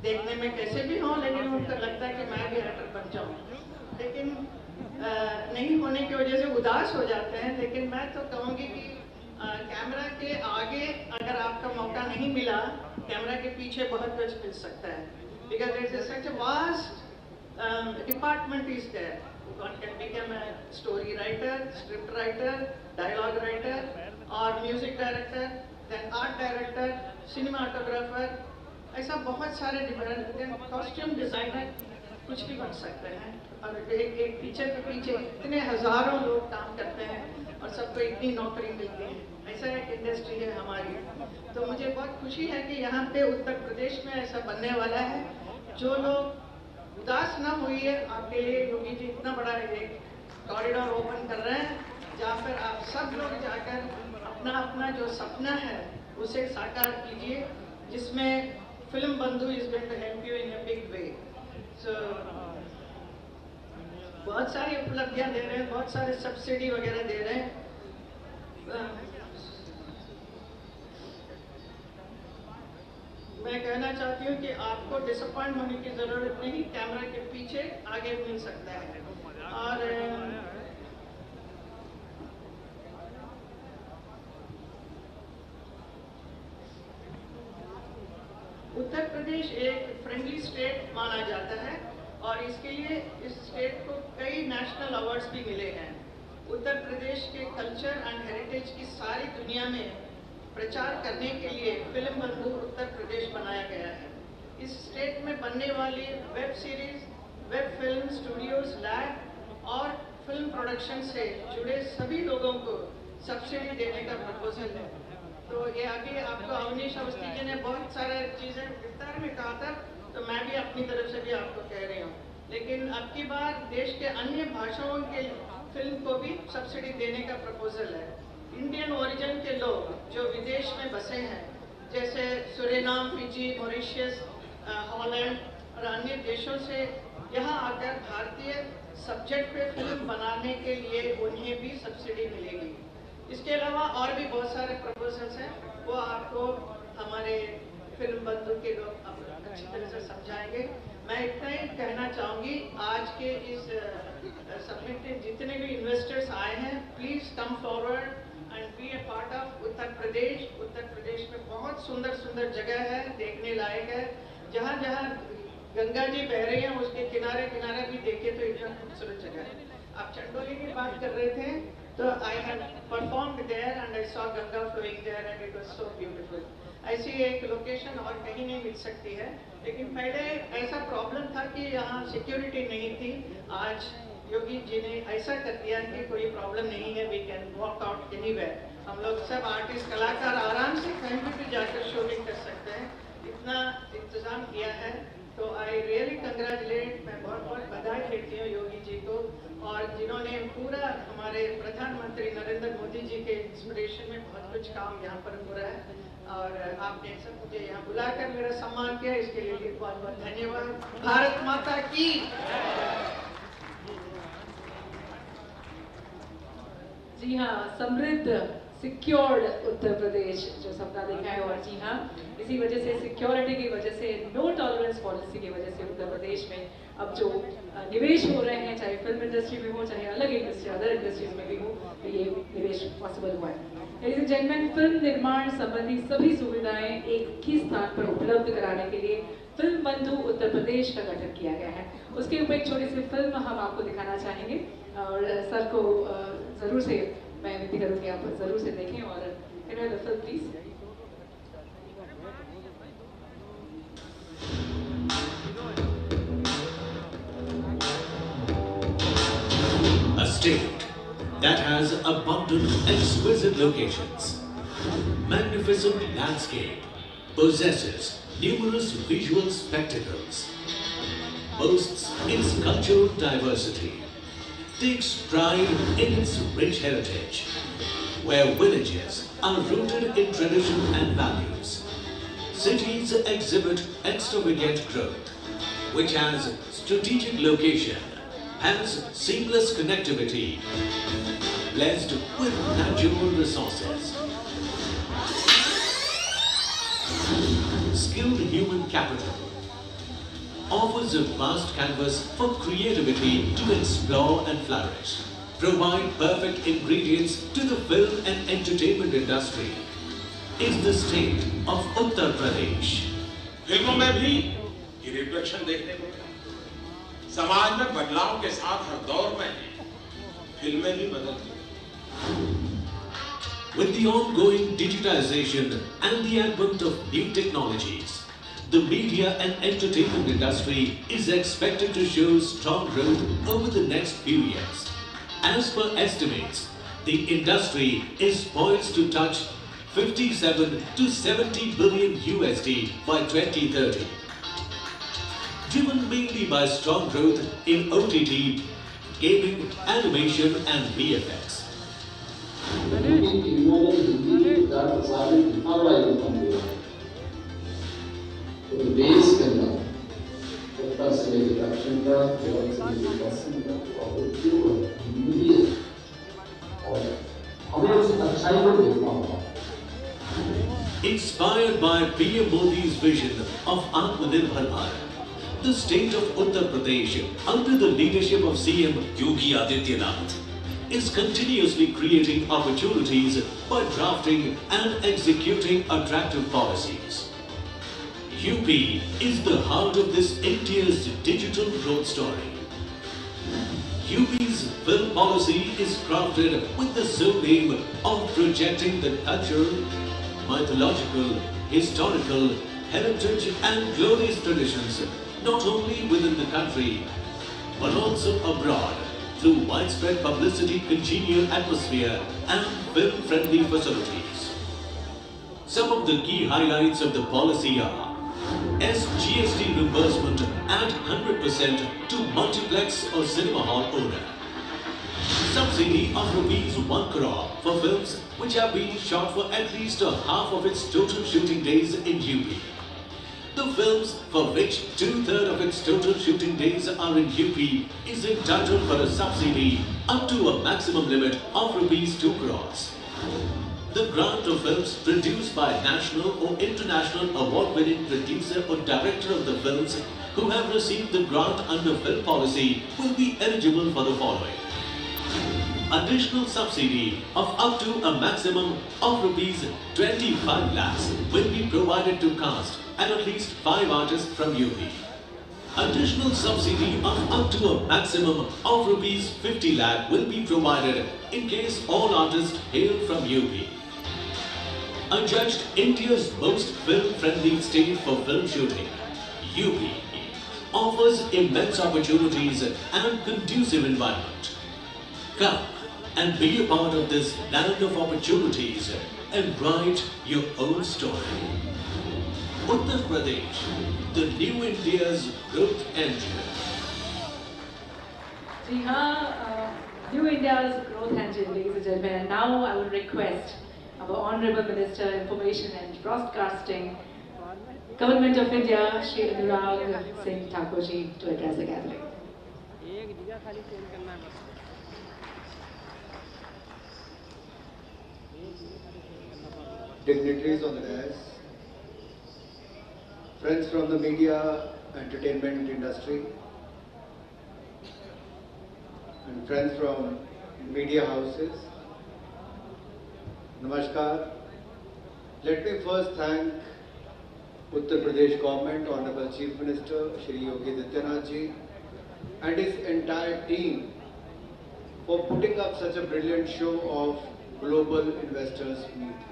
देखने में कैसे भी हों, लेकिन उनको लगता है कि मैं भी एक्टर बन जाऊँ. लेकिन नहीं होने की वजह से उदास हो जाते हैं, लेकिन मैं तो कहूँगी कि कैमरा के आगे अगर आपका मौका नहीं मिला, कैमरा के पीछे बहुत कुछ मिल सकता है, because there is such a vast department is there. One can become a story writer, script writer, dialogue writer, or music director, then art director, cinematographer. ऐसा बहुत सारे डिपार्टमेंट, कॉस्ट्यूम डिजाइनर, कुछ भी बन सकते हैं। और एक पिक्चर के पीछे इतने हजारों लोग काम करते हैं और सबको इतनी नौकरी मिलती है। ऐसा एक इंडस्ट्री है हमारी। तो मुझे बहुत खुशी है कि यहाँ पे उत्तर प्रदेश में ऐसा बनने वाला है। जो लोग उदास ना होइए, आपके लिए योगी जी इतना बड़ा एक कॉरिडोर ओपन कर रहे हैं, जहाँ पर आप सब लोग जाकर अपना अपना जो सपना है उसे साकार कीजिए, जिसमें film Bandhu is going to help you in a big way. So बहुत सारी उपलब्धियां दे रहे हैं, बहुत सारे सब्सिडी वगैरह दे रहे हैं। मैं कहना चाहती हूँ कि आपको डिसअपॉइंट होने की जरूरत नहीं, कैमरा के पीछे आगे मिल सकता है। और उत्तर प्रदेश एक फ्रेंडली स्टेट माना जाता है और इसके लिए इस स्टेट को कई नेशनल अवार्ड्स भी मिले हैं। उत्तर प्रदेश के कल्चर एंड हेरिटेज की सारी दुनिया में प्रचार करने के लिए फिल्म बंधु उत्तर प्रदेश बनाया गया है। इस स्टेट में बनने वाली web series, web film studios, lab और फिल्म प्रोडक्शन से जुड़े सभी लोगों को सब्सिडी देने का प्रपोजल है। तो ये अभी आपको अवनीश अवस्थी जी ने बहुत सारे चीज़ें विस्तार में कहा था, तो मैं भी अपनी तरफ से भी आपको कह रही हूँ। लेकिन अब की बार देश के अन्य भाषाओं के फिल्म को भी सब्सिडी देने का प्रपोजल है। इंडियन ओरिजिन के लोग जो विदेश में बसे हैं, जैसे सुरेनाम, फिजी, मॉरिशस, हॉलैंड और अन्य देशों से यहाँ आकर भारतीय सब्जेक्ट पे फिल्म बनाने के लिए उन्हें भी सब्सिडी मिलेगी। इसके अलावा और भी बहुत सारे प्रपोजल्स हैं, वो आपको हमारे फिल्म बंधु के लोग अच्छी तरह से समझाएंगे। मैं इतना ही कहना चाहूँगी, आज के इस समिट में जितने भी इन्वेस्टर्स आए हैं, please come forward and be a part of Uttar Pradesh. Uttar Pradesh में बहुत सुंदर सुंदर जगह है, देखने लायक है। जहाँ जहाँ गंगा जी बह रही हैं उसके किनारे किनारे भी देखे तो इतना खूबसूरत जगह है। आप चंडोली की बात कर रहे थे, तो I have performed there and I saw Ganga flowing there and it was so beautiful. ऐसी एक लोकेशन और कहीं नहीं मिल सकती है। लेकिन पहले ऐसा प्रॉब्लम था कि यहाँ सिक्योरिटी नहीं थी। आज योगी जी ने ऐसा कर दिया कि कोई प्रॉब्लम नहीं है, we can walk out anywhere. हम लोग सब आर्टिस्ट, कलाकार आराम से कहीं भी जाकर शूटिंग कर सकते हैं, इतना इंतजाम किया है। तो आई रियली कंग्रेचुलेट, मैं बहुत बहुत बधाई देती हूँ योगी जी को, और जिन्होंने पूरा हमारे प्रधानमंत्री नरेंद्र मोदी जी के इंस्पिरेशन में बहुत कुछ काम यहाँ पर हो रहा है। और आपने सब मुझे यहाँ बुलाकर मेरा सम्मान किया, इसके लिए बहुत बहुत धन्यवाद। भारत माता की। जी हाँ, समृद्ध सिक्योर्ड उत्तर प्रदेश जो सपना देखा है, और जी हाँ, इसी वजह से, सिक्योरिटी की वजह से, नो टॉलरेंस पॉलिसी की वजह से उत्तर प्रदेश में अब जो निवेश हो रहे हैं, चाहे फिल्म इंडस्ट्री में हो, चाहे अलग इंडस्ट्री, अदर इंडस्ट्रीज में भी हो, तो ये निवेश पॉसिबल हुआ है। लेडीज एंड जेंटलमैन, फिल्म निर्माण संबंधी सभी सुविधाएं एक ही स्थान पर उपलब्ध कराने के लिए फिल्म बंधु उत्तर प्रदेश का गठन किया गया है। उसके ऊपर एक छोटी सी फिल्म हम आपको दिखाना चाहेंगे, और सर को जरूर से मैं विनती करूँगी आप जरूर से देखें। और film please. A state that has abundant, exquisite locations, magnificent landscape, possesses numerous visual spectacles, boasts its cultural diversity, takes pride in its rich heritage, where villages are rooted in tradition and values. Cities exhibit extravagant growth, which has strategic location, has seamless connectivity, blessed with natural resources, skilled human capital, offers a vast canvas for creativity to explore and flourish, provide perfect ingredients to the film and entertainment industry, is the state of Uttar Pradesh. फिल्मों में भी ये reflection देखने को मिला। समाज में बदलाव के साथ हर दौर में फिल्में भी बदलती हैं। With the ongoing digitization and the advent of new technologies, the media and entertainment industry is expected to show strong growth over the next few years. As per estimates, the industry is poised to touch 57 to 70 billion USD by 2030. Driven mainly by strong growth in OTT, gaming, animation and VFX. तो base करना उत्तर से लेकर दक्षिण तक, पूर्व से लेकर पश्चिम तक और मीडिया और हमें उस अच्छाई को देखना होगा। Inspired by PM Modi's vision of Atmanirbhar Bharat, the state of Uttar Pradesh, under the leadership of CM Yogi Adityanath, is continuously creating opportunities by drafting and executing attractive policies. UP is the heart of this India's digital growth story. UP's film policy is crafted with the sole aim of projecting the cultural, mythological, historical, heritage and glorious traditions not only within the country but also abroad through widespread publicity, congenial atmosphere and film-friendly facilities. Some of the key highlights of the policy are SGST reimbursement at 100% to multiplex or cinema hall owner. Subsidy of ₹1 crore for films which have been shot for at least half of its total shooting days in UP. The films for which 2/3 of its total shooting days are in UP is entitled for a subsidy up to a maximum limit of ₹2 crores. The grant of films produced by national or international award-winning producer or director of the films who have received the grant under film policy will be eligible for the following. Additional subsidy of up to a maximum of ₹25 lakhs will be provided to cast and at least 5 artists from UP. Additional subsidy of up to a maximum of ₹50 lakh will be provided in case all artists hail from UP. Adjudged India's most film-friendly state for film shooting, UP offers immense opportunities and conducive environment. Come and be a part of this land of opportunities and write your own story. Uttar Pradesh, the new India's growth engine. जी हाँ, New India's growth engine, ladies and gentlemen. And now I will request our Honorable Minister, Information and Broadcasting, Government of India, Shri Anurag Singh Thakur ji, to address the gathering. Dignitaries on the dais, friends from the media, entertainment industry, and friends from media houses, Namaskar. Let me first thank Uttar Pradesh government, Honorable Chief Minister Shri Yogi Adityanath ji and his entire team for putting up such a brilliant show of Global Investors Meet.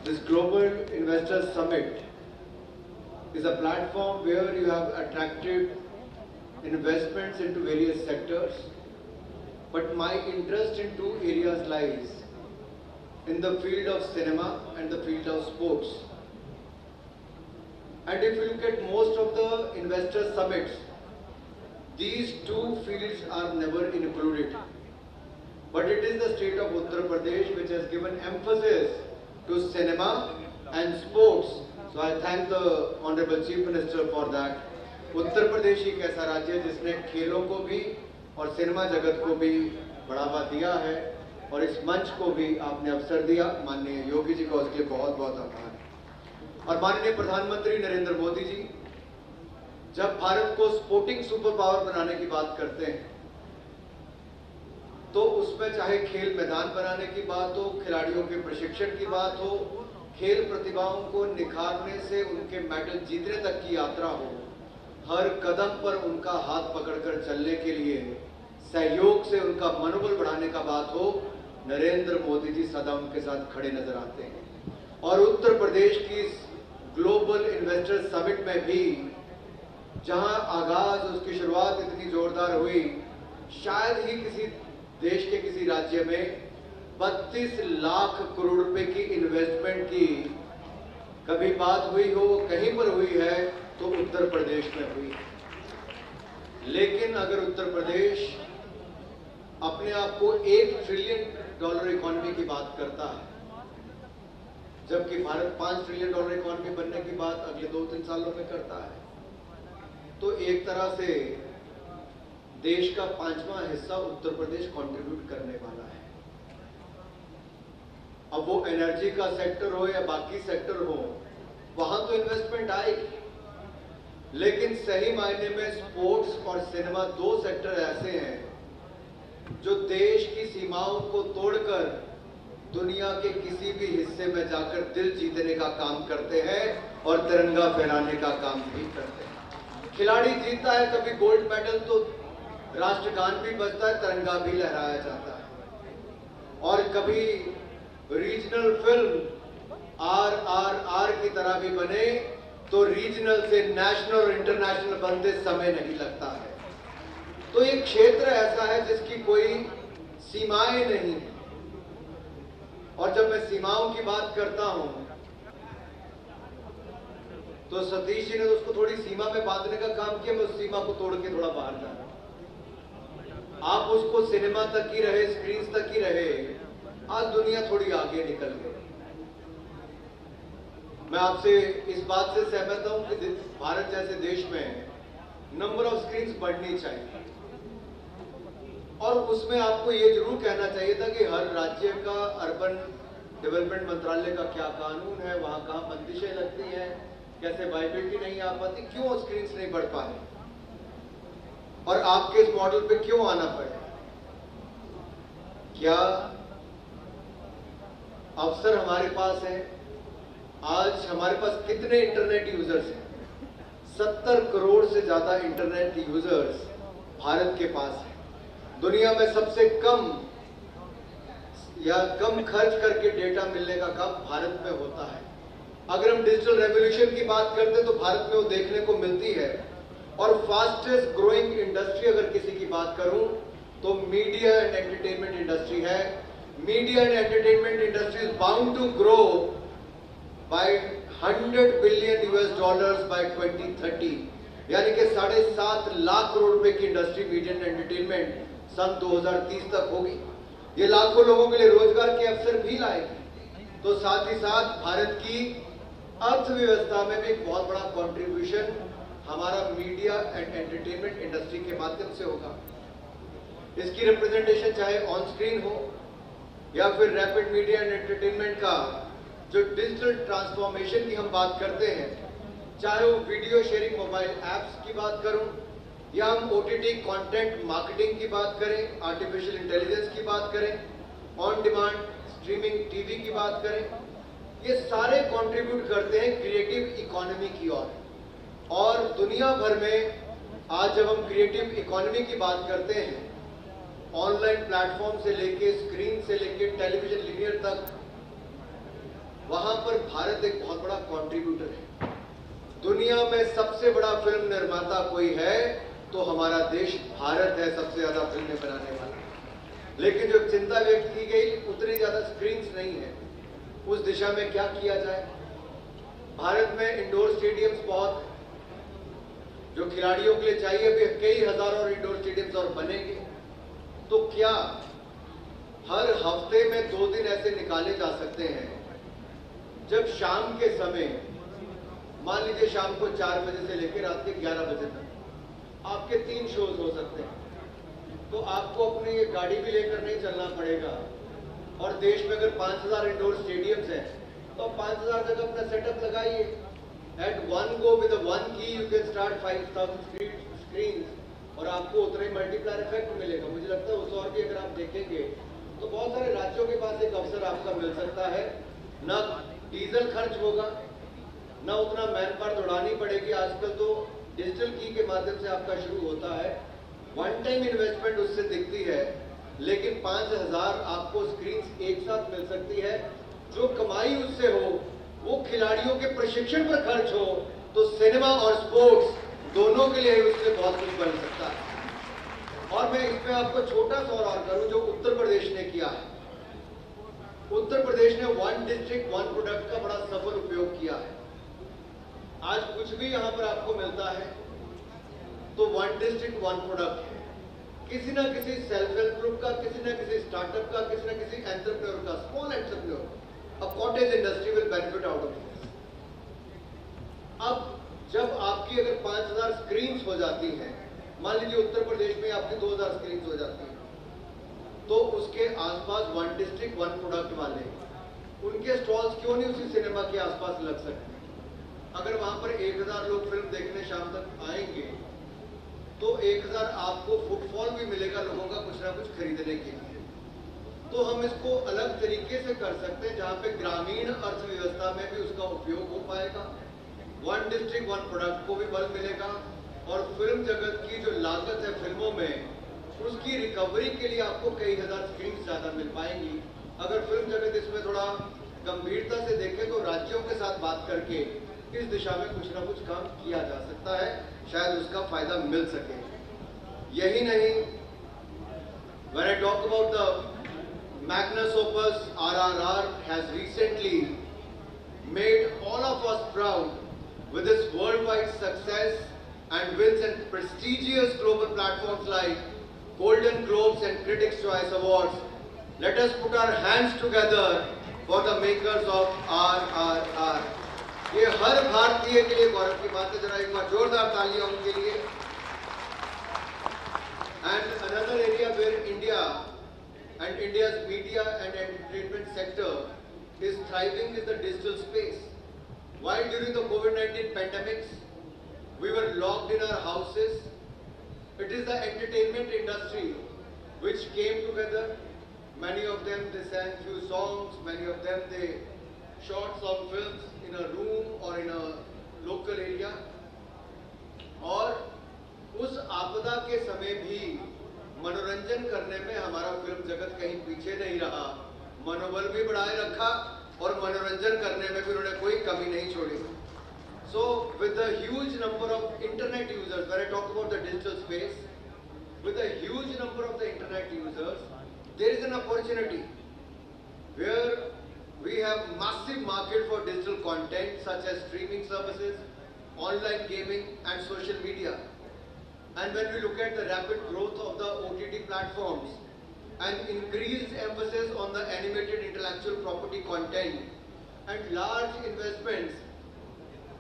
This Global Investors Summit is a platform where you have attracted investments into various sectors, but my interest in two areas lies in the field of cinema and the field of sports. And if you look at most of the investor summits, these two fields are never included. But it is the state of Uttar Pradesh which has given emphasis to cinema and sports. So I thank the Honorable Chief Minister for that. Uttar Pradesh एक ऐसा राज्य है जिसने खेलों को भी और cinema जगत को भी बढ़ावा दिया है और इस मंच को भी आपने अवसर दिया। माननीय योगी जी का उसके लिए बहुत बहुत आभार। और माननीय प्रधानमंत्री नरेंद्र मोदी जी जब भारत को स्पोर्टिंग सुपर पावर बनाने की बात करते हैं तो उसमें चाहे खेल मैदान बनाने की बात हो, खिलाड़ियों के प्रशिक्षण की बात हो, खेल प्रतिभाओं को निखारने से उनके मेडल जीतने तक की यात्रा हो, हर कदम पर उनका हाथ पकड़कर चलने के लिए सहयोग से उनका मनोबल बढ़ाने का बात हो, नरेंद्र मोदी जी सदा उनके साथ खड़े नजर आते हैं। और उत्तर प्रदेश की ग्लोबल इन्वेस्टर समिट में भी जहां आगाज उसकी शुरुआत इतनी जोरदार हुई, शायद ही किसी देश के किसी राज्य में 32 लाख करोड़ रुपए की इन्वेस्टमेंट की कभी बात हुई हो, कहीं पर हुई है तो उत्तर प्रदेश में हुई। लेकिन अगर उत्तर प्रदेश अपने आप को $1 ट्रिलियन इकोनॉमी की बात करता है, जबकि भारत $5 ट्रिलियन इकोनॉमी बनने की बात अगले 2-3 सालों में करता है, तो एक तरह से देश का 5वां हिस्सा उत्तर प्रदेश कंट्रीब्यूट करने वाला है। अब वो एनर्जी का सेक्टर हो या बाकी सेक्टर हो, वहां तो इन्वेस्टमेंट आएगी, लेकिन सही मायने में स्पोर्ट्स और सिनेमा 2 सेक्टर ऐसे हैं जो देश की सीमाओं को तोड़कर दुनिया के किसी भी हिस्से में जाकर दिल जीतने का काम करते हैं और तिरंगा फहराने का काम भी करते हैं। खिलाड़ी जीतता है कभी गोल्ड मेडल तो राष्ट्रगान भी बजता है, तिरंगा भी लहराया जाता है। और कभी रीजनल फिल्म RRR की तरह भी बने तो रीजनल से नेशनल और इंटरनेशनल बनते समय नहीं लगता है। तो एक क्षेत्र ऐसा है जिसकी कोई सीमाएं नहीं है। और जब मैं सीमाओं की बात करता हूं तो सतीश जी ने तो उसको थोड़ी सीमा में बांधने का काम किया, मैं उस सीमा को तोड़ के थोड़ा बाहर जा रहा हूं। आप उसको सिनेमा तक ही रहे, स्क्रीन तक ही रहे, आज दुनिया थोड़ी आगे निकल गई। मैं आपसे इस बात से सहमत हूं कि भारत जैसे देश में नंबर ऑफ स्क्रीन्स बढ़नी चाहिए और उसमें आपको ये जरूर कहना चाहिए था कि हर राज्य का अर्बन डेवलपमेंट मंत्रालय का क्या कानून है, वहां कहां बंदिशें लगती हैं, कैसे वाइबिलिटी नहीं आ पाती, क्यों स्क्रीन्स नहीं बढ़ पा रहे और आपके इस मॉडल पे क्यों आना पड़े। क्या अवसर हमारे पास है? आज हमारे पास कितने इंटरनेट यूजर्स हैं? 70 करोड़ से ज्यादा इंटरनेट यूजर्स भारत के पास है। दुनिया में सबसे कम या कम खर्च करके डेटा मिलने का काम भारत में होता है। अगर हम डिजिटल रेवोल्यूशन की बात करते हैं तो भारत में वो देखने को मिलती है। और फास्टेस्ट ग्रोइंग इंडस्ट्री अगर किसी की बात करूं तो मीडिया एंड एंटरटेनमेंट इंडस्ट्री है। Media and entertainment industry is bound to grow by $100 billion by 2030, यानी कि 7.5 लाख करोड़ रुपए की इंडस्ट्री मीडिया एंड एंटरटेनमेंट सन 2030 तक होगी। ये लाखों लोगों के लिए रोजगार के अवसर भी लाएगी। तो साथ ही साथ भारत की अर्थव्यवस्था में भी एक बहुत बड़ा कंट्रीब्यूशन हमारा मीडिया एंड एंटरटेनमेंट इंडस्ट्री के माध्यम से होगा। इसकी रिप्रेजेंटेशन चाहे ऑन स्क्रीन हो या फिर रैपिड मीडिया एंड एंटरटेनमेंट का जो डिजिटल ट्रांसफॉर्मेशन की हम बात करते हैं, चाहे वो वीडियो शेयरिंग मोबाइल ऐप्स की बात करूं या हम OTT कंटेंट मार्केटिंग की बात करें, आर्टिफिशियल इंटेलिजेंस की बात करें, ऑन डिमांड स्ट्रीमिंग टीवी की बात करें, ये सारे कंट्रीब्यूट करते हैं क्रिएटिव इकोनॉमी की ओर। और दुनिया भर में आज जब हम क्रिएटिव इकोनॉमी की बात करते हैं, ऑनलाइन प्लेटफॉर्म से लेके स्क्रीन से लेके टेलीविजन लिनियर तक, वहां पर भारत एक बहुत बड़ा कंट्रीब्यूटर है। दुनिया में सबसे बड़ा फिल्म निर्माता कोई है तो हमारा देश भारत है, सबसे ज्यादा फिल्में बनाने वाला। लेकिन जो चिंता व्यक्त की गई, उतनी ज्यादा स्क्रीन्स नहीं है। उस दिशा में क्या किया जाए? भारत में इंडोर स्टेडियम्स बहुत, जो खिलाड़ियों के लिए चाहिए, भी कई हजार और इंडोर स्टेडियम्स और बनेंगे। तो क्या हर हफ्ते में 2 दिन ऐसे निकाले जा सकते हैं जब शाम के समय, मान लीजिए शाम को 4 बजे से लेकर रात के 11 बजे तक आपके 3 शोज हो सकते हैं, तो आपको अपनी ये गाड़ी भी लेकर नहीं चलना पड़ेगा। और देश में अगर 5000 इंडोर स्टेडियम्स हैं तो 5000 तक अपना सेटअप लगाइए। At one go with a one key you can start 5000 screens और आपको उतना ही मल्टीप्लायर इफेक्ट मिलेगा। मुझे लगता है उस और भी अगर आप देखेंगे तो बहुत सारे राज्यों के पास एक अवसर आपका मिल सकता है, ना डीजल खर्च होगा, ना उतना मैन पावर दौड़ानी पड़ेगी। आजकल तो डिजिटल की के माध्यम से आपका शुरू होता है, वन टाइम इन्वेस्टमेंट उससे दिखती है, लेकिन 5000 आपको स्क्रीन एक साथ मिल सकती है। जो कमाई उससे हो वो खिलाड़ियों के प्रशिक्षण पर खर्च हो, तो सिनेमा और स्पोर्ट्स दोनों के लिए उससे बहुत कुछ बन सकता है। और मैं इसमें आपको छोटा सा और करूं जो उत्तर प्रदेश ने किया है। उत्तर प्रदेश ने वन डिस्ट्रिक्ट वन प्रोडक्ट का बड़ा सफल उपयोग किया है। आज कुछ भी यहां पर आपको मिलता है तो वन डिस्ट्रिक्ट वन प्रोडक्ट है। किसी ना किसी सेल्फ हेल्प ग्रुप का, किसी ना किसी स्टार्टअप का, किसी ना किसी एंटरप्रेन्योर का, small entrepreneur, a cottage industry will benefit out of this. अब जब आपकी अगर 5000 स्क्रीन्स हो जाती हैं, मान लीजिए उत्तर प्रदेश में आपकी 2000 स्क्रीन्स हो जाती हैं, तो उसके आसपास वन डिस्ट्रिक्ट वन प्रोडक्ट वाले उनके स्टॉल्स क्यों नहीं उसी सिनेमा के आसपास लग सकते? अगर वहां पर 1000 लोग फिल्म देखने शाम तक आएंगे तो 1000 आपको फुटफॉल भी मिलेगा लोगों का कुछ ना कुछ खरीदने के लिए। तो हम इसको अलग तरीके से कर सकते हैं जहां पे ग्रामीण अर्थव्यवस्था में भी उसका उपयोग हो पाएगा, वन डिस्ट्रिक्ट वन प्रोडक्ट को भी बल मिलेगा, और फिल्म जगत की जो लागत है फिल्मों में उसकी रिकवरी के लिए आपको कई हजार स्क्रीन ज्यादा मिल पाएंगी। अगर फिल्म जगत इसमें थोड़ा गंभीरता से देखे तो राज्यों के साथ बात करके इस दिशा में कुछ ना कुछ काम किया जा सकता है, शायद उसका फायदा मिल सके। यही नहीं, when I talk about the magnus opus RRR has recently made all of us proud with its worldwide success and wins in prestigious global platforms like Golden Globes and Critics' Choice Awards. Let us put our hands together for the makers of RRR. ये हर भारतीय के लिए गौरव की बात है, जरा एक बार जोरदार तालियां उनके लिए। And another area where India and India's media and entertainment sector is thriving is the digital space. While during the COVID-19 pandemics, we were locked in our houses, it is the entertainment industry which came together. Many of them, they sang few songs, many of them, they shot some films in a room or in a local area. और उस आपदा के समय भी मनोरंजन करने में हमारा फिल्म जगत कहीं पीछे नहीं रहा, मनोबल भी बढ़ाए रखा और मनोरंजन करने में भी उन्होंने कोई कमी नहीं छोड़ी। So with the huge number of internet users, when I talk about the digital space, with a huge number of the internet users, there is an opportunity where we have massive market for digital content such as streaming services, online gaming and social media. And when we look at the rapid growth of the OTT platforms and increased emphasis on the animated intellectual property content and large investments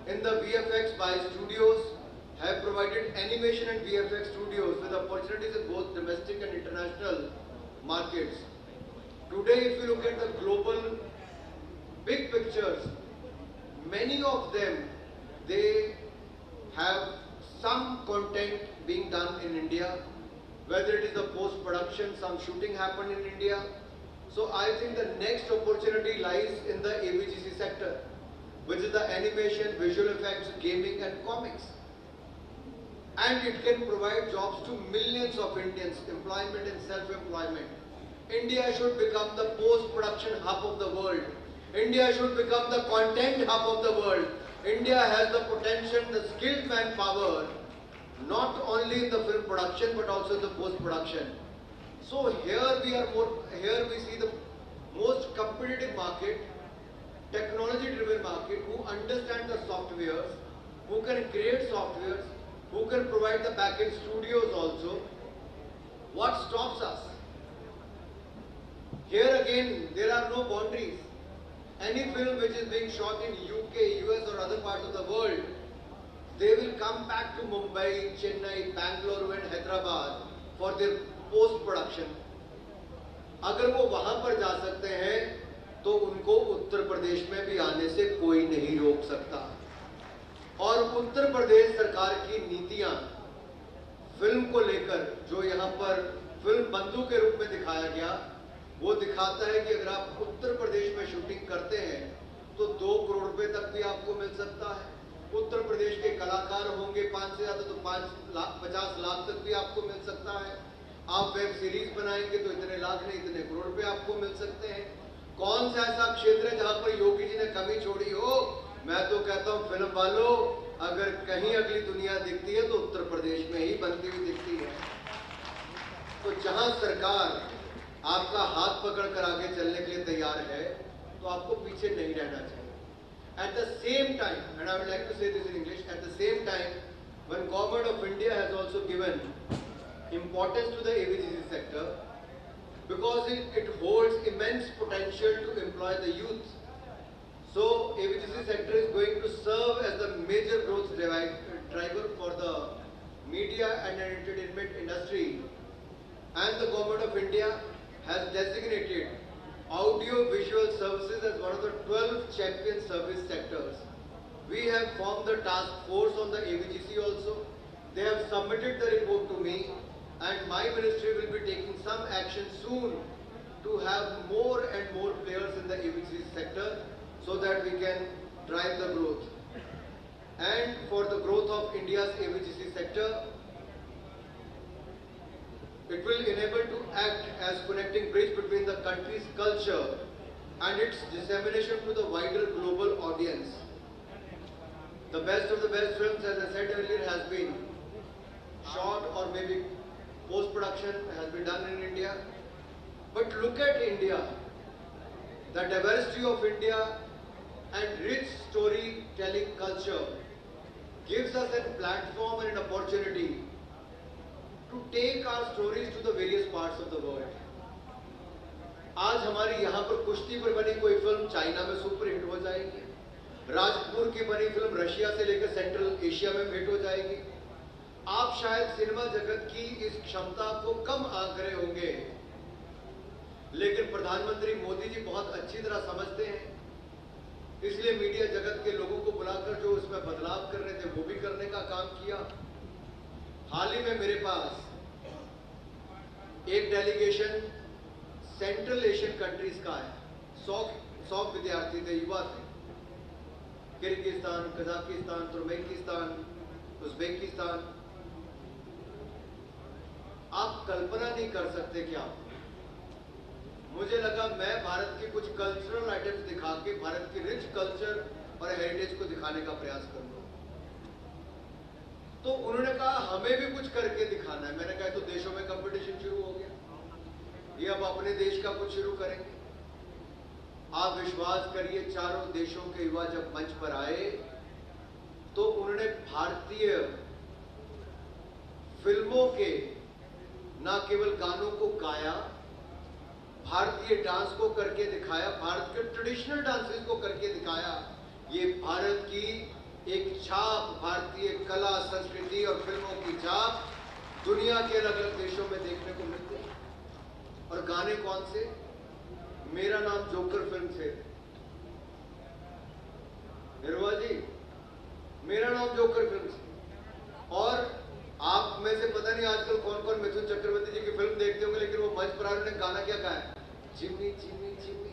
in the VFX by studios have provided animation and VFX studios with opportunities in both domestic and international markets. Today, if you look at the global big pictures, many of them, they have some content being done in India, whether it is the post-production, some shooting happened in India. So I think the next opportunity lies in the AVGC sector, which is the animation, visual effects, gaming and comics. And it can provide jobs to millions of Indians, employment and self-employment. India should become the post-production hub of the world. India should become the content hub of the world. India has the potential, the skilled manpower, not only in the film production but also in the post-production. So here we see the most competitive market, technology-driven market, who understand the softwares, who can create softwares, who can provide the back-end studios also. What stops us? Here again, there are no boundaries. Any film which is being shot in UK, US or other parts of the world, they will come back to Mumbai, Chennai, Bangalore and Hyderabad for their post-production. अगर वो वहाँ पर जा सकते हैं तो उनको उत्तर प्रदेश में भी आने से कोई नहीं रोक सकता। और उत्तर प्रदेश सरकार की नीतियां फिल्म को लेकर जो यहाँ पर फिल्म बंधु के रूप में दिखाया गया, वो दिखाता है कि अगर आप उत्तर प्रदेश में शूटिंग करते हैं तो 2 करोड़ रुपए तक भी आपको मिल सकता है। उत्तर प्रदेश के कलाकार होंगे 5 से ज्यादा तो 50 लाख तक भी आपको मिल सकता है। आप वेब सीरीज बनाएंगे तो इतने लाख नहीं इतने करोड़ रुपए आपको मिल सकते हैं। कौन सा ऐसा क्षेत्र है जहां पर योगी जी ने कमी छोड़ी हो? मैं तो कहता हूं फिल्म वालों, अगर कहीं अगली दुनिया दिखती है तो उत्तर प्रदेश में ही बनती हुई दिखती है। तो जहां सरकार आपका हाथ पकड़कर आगे चलने के लिए तैयार है तो आपको पीछे नहीं रहना चाहिए। At the same time, and I would like to say this in English, at the same time, when Government of India has also given importance to the ABCD sector because it holds immense potential to employ the youth. So ABCD sector is going to serve as the major growth driver for the media and entertainment industry, and the Government of India has designated audio-visual services as one of the 12 champion service sectors. We have formed the task force on the ABGC also. They have submitted the report to me, and my ministry will be taking some action soon to have more and more players in the ABGC sector so that we can drive the growth. And for the growth of India's ABGC sector, it will enable to act as connecting bridge between the country's culture and its dissemination to the wider global audience. The best of the best films, as I said earlier, has been shot or maybe post-production has been done in India. But look at India, the diversity of India and rich storytelling culture gives us a platform and an opportunity to take our stories to the various parts of the world. आज हमारी यहाँ पर कुश्ती पर बनी कोई film China में super hit हो जाएगी, राजपुर की बनी फिल्म रशिया से लेकर सेंट्रल एशिया में हिट हो जाएगी। आप शायद सिनेमा जगत की इस क्षमता को कम आंक रहे होंगे, लेकिन प्रधानमंत्री मोदी जी बहुत अच्छी तरह समझते हैं, इसलिए मीडिया जगत के लोगों को बुलाकर जो उसमें बदलाव कर रहे थे वो भी करने का काम किया। हाल ही में मेरे पास एक डेलीगेशन सेंट्रल एशियन कंट्रीज का है। 100 विद्यार्थी थे, युवा थे। Kyrgyzstan, Kazakhstan, Turkmenistan, Uzbekistan. आप कल्पना नहीं कर सकते क्या? मुझे लगा मैं भारत के कुछ कल्चरल आइटम्स दिखा के भारत की रिच कल्चर और हेरिटेज को दिखाने का प्रयास करूंगा। तो उन्होंने कहा हमें भी कुछ करके दिखाना है। मैंने कहा तो देशों में कंपटीशन शुरू हो गया, ये अब अपने देश का कुछ शुरू करेंगे। आप विश्वास करिए, चारों देशों के युवा जब मंच पर आए तो उन्होंने भारतीय फिल्मों के न केवल गानों को गाया, भारतीय डांस को करके दिखाया, भारत के ट्रेडिशनल डांसेस को करके दिखाया। ये भारत की एक छाप, भारतीय कला संस्कृति और फिल्मों की छाप दुनिया के अलग अलग देशों में देखने को मिलती है। और गाने कौन से? मेरा नाम जोकर फिल्म से। निरुआ जी, मेरा नाम जोकर फिल्म से। और आप में से पता नहीं आजकल कौन कौन मिथुन चक्रवर्ती जी की फिल्म देखते होंगे, लेकिन वो मंच पर उन्होंने गाना क्या गाया? चिम्मी चिम्मी चिम्मी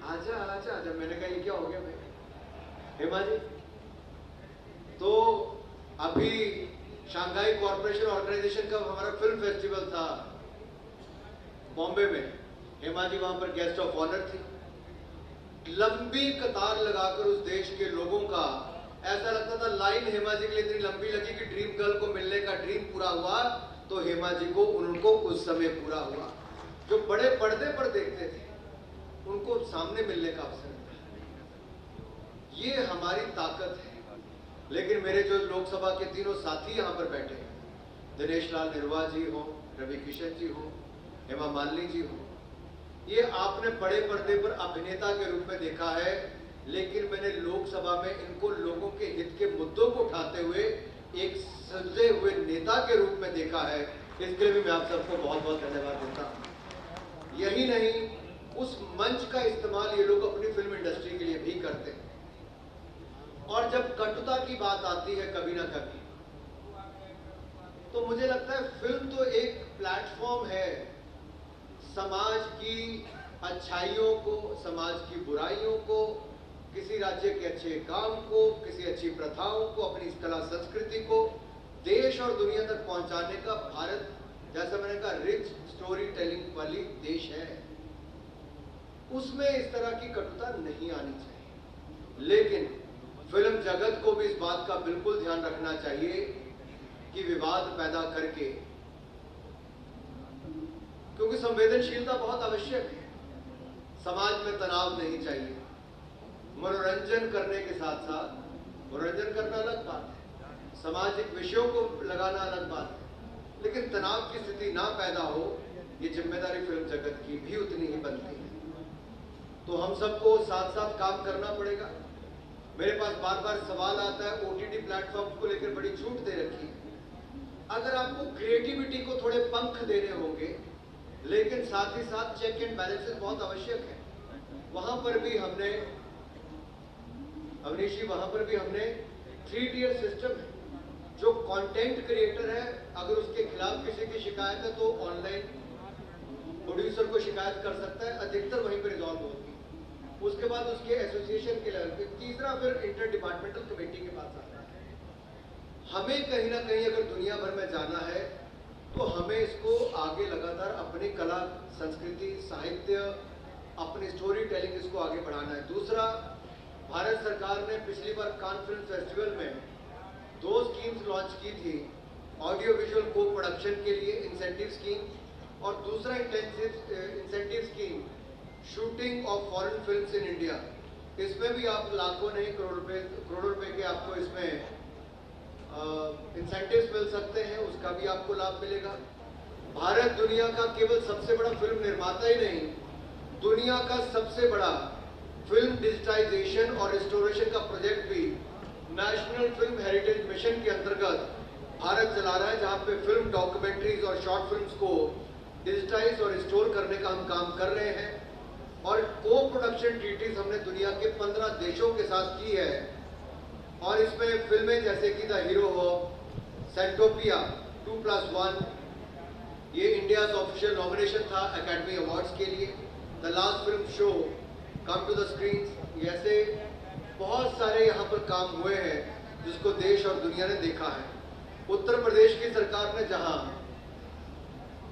आजा आजा आजा। मैंने कहा ये क्या हो गया भाई? हेमा जी, तो अभी शंघाई कॉर्पोरेशन ऑर्गेनाइजेशन का हमारा फिल्म फेस्टिवल था बॉम्बे में। हेमा जी वहां पर गेस्ट ऑफ ऑनर थी। लंबी कतार लगाकर उस देश के लोगों का, ऐसा लगता था लाइन हेमा जी के लिए इतनी लंबी लगी कि ड्रीम गर्ल को मिलने का ड्रीम पूरा हुआ तो हेमा जी को उनको उस समय पूरा हुआ। जो बड़े पर्दे पर देखते थे उनको सामने मिलने का अवसर मिला। ये हमारी ताकत है। लेकिन मेरे जो लोकसभा के तीनों साथी यहाँ पर बैठे हैं, दिनेश लाल निरुआ जी हो, रवि किशन जी हो, हेमा मालिनी जी हो, ये आपने बड़े पर्दे पर अभिनेता के रूप में देखा है, लेकिन मैंने लोकसभा में इनको लोगों के हित के मुद्दों को उठाते हुए एक सजे हुए नेता के रूप में देखा है। इसके लिए भी मैं आप सबको बहुत बहुत धन्यवाद देता हूँ। यही नहीं, उस मंच का इस्तेमाल ये लोग अपनी फिल्म इंडस्ट्री के लिए भी करते हैं। और जब कटुता की बात आती है कभी ना कभी, तो मुझे लगता है फिल्म तो एक प्लेटफॉर्म है समाज की अच्छाइयों को, समाज की बुराइयों को, किसी राज्य के अच्छे काम को, किसी अच्छी प्रथाओं को, अपनी कला संस्कृति को देश और दुनिया तक पहुंचाने का भारत, जैसा मैंने कहा, रिच स्टोरी टेलिंग वाली देश है। उसमें इस तरह की कटुता नहीं आनी चाहिए। लेकिन फिल्म जगत को भी इस बात का बिल्कुल ध्यान रखना चाहिए कि विवाद पैदा करके, क्योंकि संवेदनशीलता बहुत आवश्यक है, समाज में तनाव नहीं चाहिए। मनोरंजन करने के साथ साथ, मनोरंजन करना अलग बात है, सामाजिक विषयों को लगाना अलग बात है, लेकिन तनाव की स्थिति ना पैदा हो, ये जिम्मेदारी फिल्म जगत की भी उतनी ही बनती है। तो हम सबको साथ साथ काम करना पड़ेगा। मेरे पास बार बार सवाल आता है, ओटीटी प्लेटफॉर्म को लेकर बड़ी छूट दे रखी है। अगर आपको क्रिएटिविटी को थोड़े पंख देने होंगे, लेकिन साथ ही साथ चेक एंड बैलेंसेस बहुत आवश्यक है। वहां पर भी हमने, अवनीश जी, वहां पर भी हमने 3 tier सिस्टम है। जो कंटेंट क्रिएटर है, अगर उसके खिलाफ किसी की शिकायत है तो ऑनलाइन प्रोड्यूसर को शिकायत कर सकता है, अधिकतर वहीं पर रिजॉल्व होगी। उसके बाद उसके एसोसिएशन के लेवल पे, तीसरा फिर इंटर डिपार्टमेंटल कमेटी के पास आता है। हमें कहीं ना कहीं अगर दुनिया भर में जाना है तो हमें इसको आगे लगातार अपनी कला संस्कृति, साहित्य, अपनी स्टोरी टेलिंग, इसको आगे बढ़ाना है। दूसरा, भारत सरकार ने पिछली बार कान फिल्म फेस्टिवल में 2 स्कीम्स लॉन्च की थी, ऑडियो विजुअल को प्रोडक्शन के लिए इंसेंटिव स्कीम, और दूसरा incentive scheme shooting of foreign films in India. इसमें भी आप लाखों नहीं करोड़ों रुपए के आपको इसमें इंसेंटिव्स मिल सकते हैं, उसका भी आपको लाभ मिलेगा। भारत दुनिया का केवल सबसे बड़ा फिल्म निर्माता ही नहीं, दुनिया का सबसे बड़ा फिल्म डिजिटाइजेशन और रिस्टोरेशन का प्रोजेक्ट भी नेशनल फिल्म हेरिटेज मिशन के अंतर्गत भारत चला रहा है, जहां पे फिल्म डॉक्यूमेंट्रीज और शॉर्ट फिल्म्स को डिजिटाइज और रिस्टोर करने का हम काम कर रहे हैं। और को प्रोडक्शन ट्रीटीज हमने दुनिया के 15 देशों के साथ की है, और इसमें फिल्में जैसे कि द हीरो हो, सेंटोपिया 2+1, ये इंडिया का ऑफिशियल नॉमिनेशन था एकेडमी अवार्ड्स के लिए, the last film show, come to the screen, ऐसे बहुत सारे यहाँ पर काम हुए हैं जिसको देश और दुनिया ने देखा है। उत्तर प्रदेश की सरकार ने, जहाँ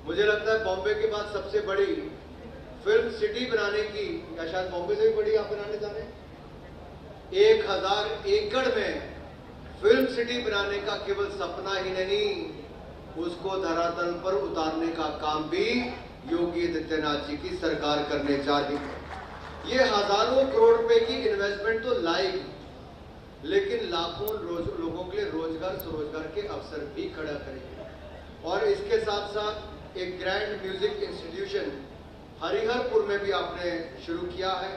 मुझे लगता है बॉम्बे के बाद सबसे बड़ी फिल्म सिटी बनाने की, या शायद बॉम्बे से भी बड़ी आप बनाने जा रहे हैं, 1000 एकड़ में फिल्म सिटी बनाने का केवल सपना ही नहीं, उसको धरातल पर उतारने का काम भी योगी आदित्यनाथ जी की सरकार करने जा रही है। ये हजारों करोड़ रुपए की इन्वेस्टमेंट तो लाएगी, लेकिन लाखों लोगों के लिए रोजगार, स्वरोजगार के अवसर भी खड़ा करेगी। और इसके साथ साथ एक ग्रैंड म्यूजिक इंस्टीट्यूशन हरिहरपुर में भी आपने शुरू किया है,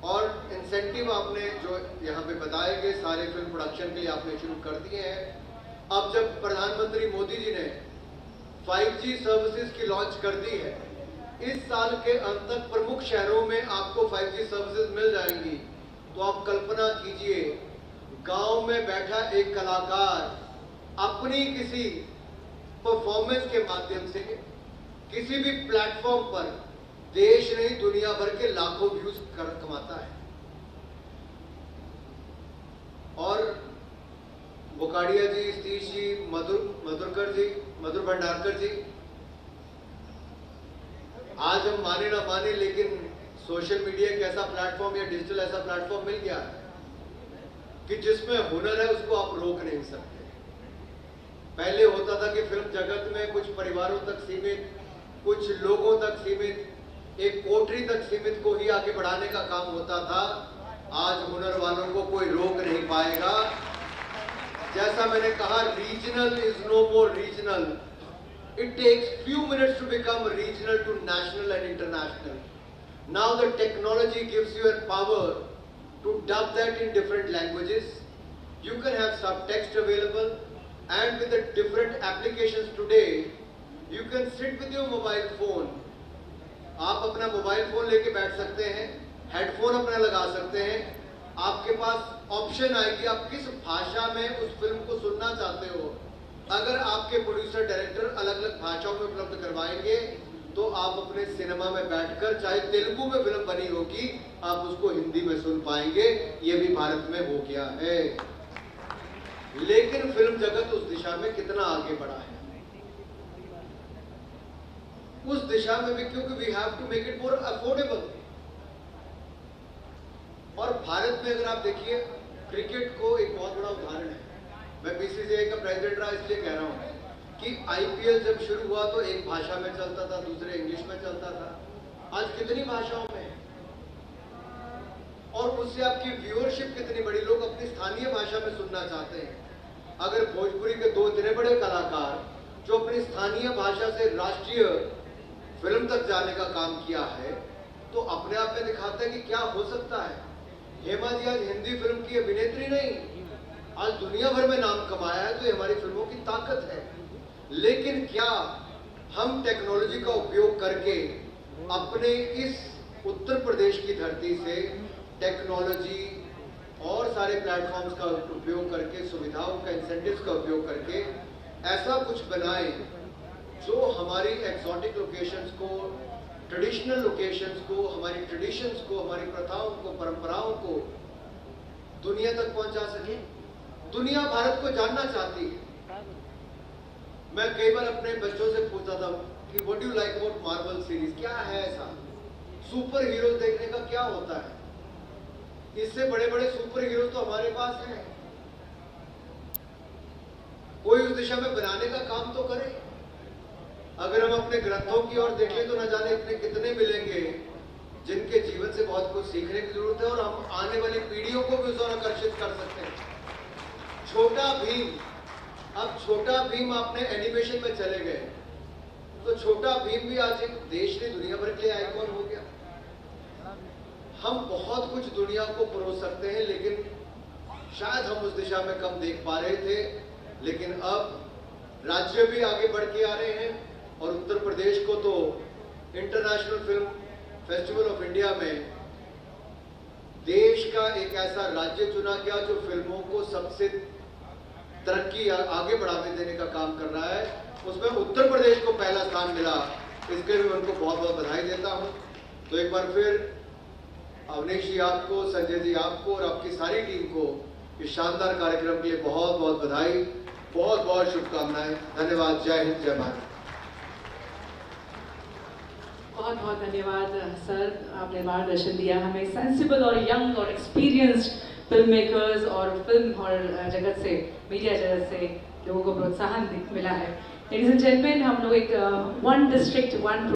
और इंसेंटिव आपने जो यहाँ पे बताए गए सारे फिल्म प्रोडक्शन के लिए आपने शुरू कर दिए हैं। अब जब प्रधानमंत्री मोदी जी ने 5G सर्विसेज की लॉन्च कर दी है, इस साल के अंत तक प्रमुख शहरों में आपको 5G सर्विसेज मिल जाएंगी, तो आप कल्पना कीजिए, गांव में बैठा एक कलाकार अपनी किसी परफॉर्मेंस के माध्यम से किसी भी प्लेटफॉर्म पर देश नहीं दुनिया भर के लाखों व्यूज कमाता है। और बुकाड़िया जी, सतीश जी, मधुर भंडारकर जी, आज हम माने ना माने, लेकिन सोशल मीडिया एक ऐसा प्लेटफॉर्म या डिजिटल ऐसा प्लेटफॉर्म मिल गया है कि जिसमें हुनर है उसको आप रोक नहीं सकते। पहले होता था कि फिल्म जगत में कुछ परिवारों तक सीमित, कुछ लोगों तक सीमित, एक कोठरी तक सीमित को ही आगे बढ़ाने का काम होता था। आज हुनर वालों को कोई रोक नहीं पाएगा। जैसा मैंने कहा, regional is no more regional, it takes few minutes to become regional to national and international. Now the technology gives you an power to dub that in different languages. You can have subtext available, and with the different applications today, you can sit with your mobile phone आप अपना mobile phone लेके बैठ सकते हैं, headphone अपना लगा सकते हैं, आपके पास ऑप्शन आएगी आप किस भाषा में उस फिल्म को सुनना चाहते हो। अगर आपके प्रोड्यूसर डायरेक्टर अलग अलग भाषाओं में उपलब्ध करवाएंगे तो आप अपने सिनेमा में बैठकर, चाहे तेलुगु में फिल्म बनी होगी, आप उसको हिंदी में सुन पाएंगे। ये भी भारत में हो गया है। लेकिन फिल्म जगत उस दिशा में कितना आगे बढ़ा है, उस दिशा में भी, क्योंकि we have to make it more affordable. और भारत में अगर आप देखिए, क्रिकेट को एक बहुत बड़ा उदाहरण है। मैं बीसीसीआई का प्रेसिडेंट रहा, इसलिए कह रहा हूं कि आईपीएल जब शुरू हुआ तो एक भाषा में चलता था, दूसरे इंग्लिश में चलता था। आज कितनी भाषाओं में, और उससे आपकी व्यूअरशिप कितनी बड़ी, लोग अपनी स्थानीय भाषा में सुनना चाहते हैं। अगर भोजपुरी के 2 इतने बड़े कलाकार जो अपनी स्थानीय भाषा से राष्ट्रीय फिल्म तक जाने का काम किया है, तो अपने आप में दिखाता है कि क्या हो सकता है। हेमा जी आज हिंदी फिल्म की अभिनेत्री नहीं, आज दुनिया भर में नाम कमाया है, तो ये हमारी फिल्मों की ताकत है। लेकिन क्या हम टेक्नोलॉजी का उपयोग करके अपने इस उत्तर प्रदेश की धरती से टेक्नोलॉजी और सारे प्लेटफॉर्म्स का उपयोग करके, सुविधाओं का, इंसेंटिव्स का उपयोग करके ऐसा कुछ बनाए जो हमारी एक्सोटिक लोकेशंस को, ट्रेडिशनल लोकेशंस को, हमारी ट्रेडिशंस को, हमारी प्रथाओं को, परंपराओं को दुनिया तक पहुंचा सके। दुनिया भारत को जानना चाहती है। मैं कई बार अपने बच्चों से पूछता था कि what do you like about Marvel series, क्या है ऐसा, सुपर हीरो देखने का क्या होता है। इससे बड़े बड़े सुपर हीरो तो हमारे पास हैं। कोई उस दिशा में बनाने का काम तो करे। अगर हम अपने ग्रंथों की ओर देखें तो न जाने इतने कितने मिलेंगे जिनके जीवन से बहुत कुछ सीखने की जरूरत है, और हम आने वाली पीढ़ियों को भी उस ओर आकर्षित कर सकते हैं। छोटा भीम, अब छोटा भीम आपने एनिमेशन में चले गए तो छोटा भीम भी आज एक देश ने दुनिया भर के लिए आइकॉन हो गया। हम बहुत कुछ दुनिया को परोस सकते हैं, लेकिन शायद हम उस दिशा में कम देख पा रहे थे। लेकिन अब राज्य भी आगे बढ़ के आ रहे हैं, और उत्तर प्रदेश को तो international film festival of India में देश का एक ऐसा राज्य चुना गया जो फिल्मों को सबसे तरक्की आगे बढ़ावे देने का काम कर रहा है। उसमें उत्तर प्रदेश को पहला स्थान मिला, इसके लिए मैं उनको बहुत बहुत बधाई देता हूं। तो एक बार फिर अवनीश जी आपको, संजय जी आपको और आपकी सारी टीम को इस शानदार कार्यक्रम के लिए बहुत बहुत बधाई, बहुत बहुत शुभकामनाएं। धन्यवाद। जय हिंद, जय भारत। बहुत बहुत धन्यवाद सर, आपने मार्गदर्शन दिया हमें। सेंसिबल और यंग और एक्सपीरियंस्ड फिल्म मेकर्स और फिल्म हॉर जगत से, मीडिया जगत से लोगों को प्रोत्साहन मिला है। लेडीज एंड जेंटलमैन, हम लोग एक वन डिस्ट्रिक्ट वन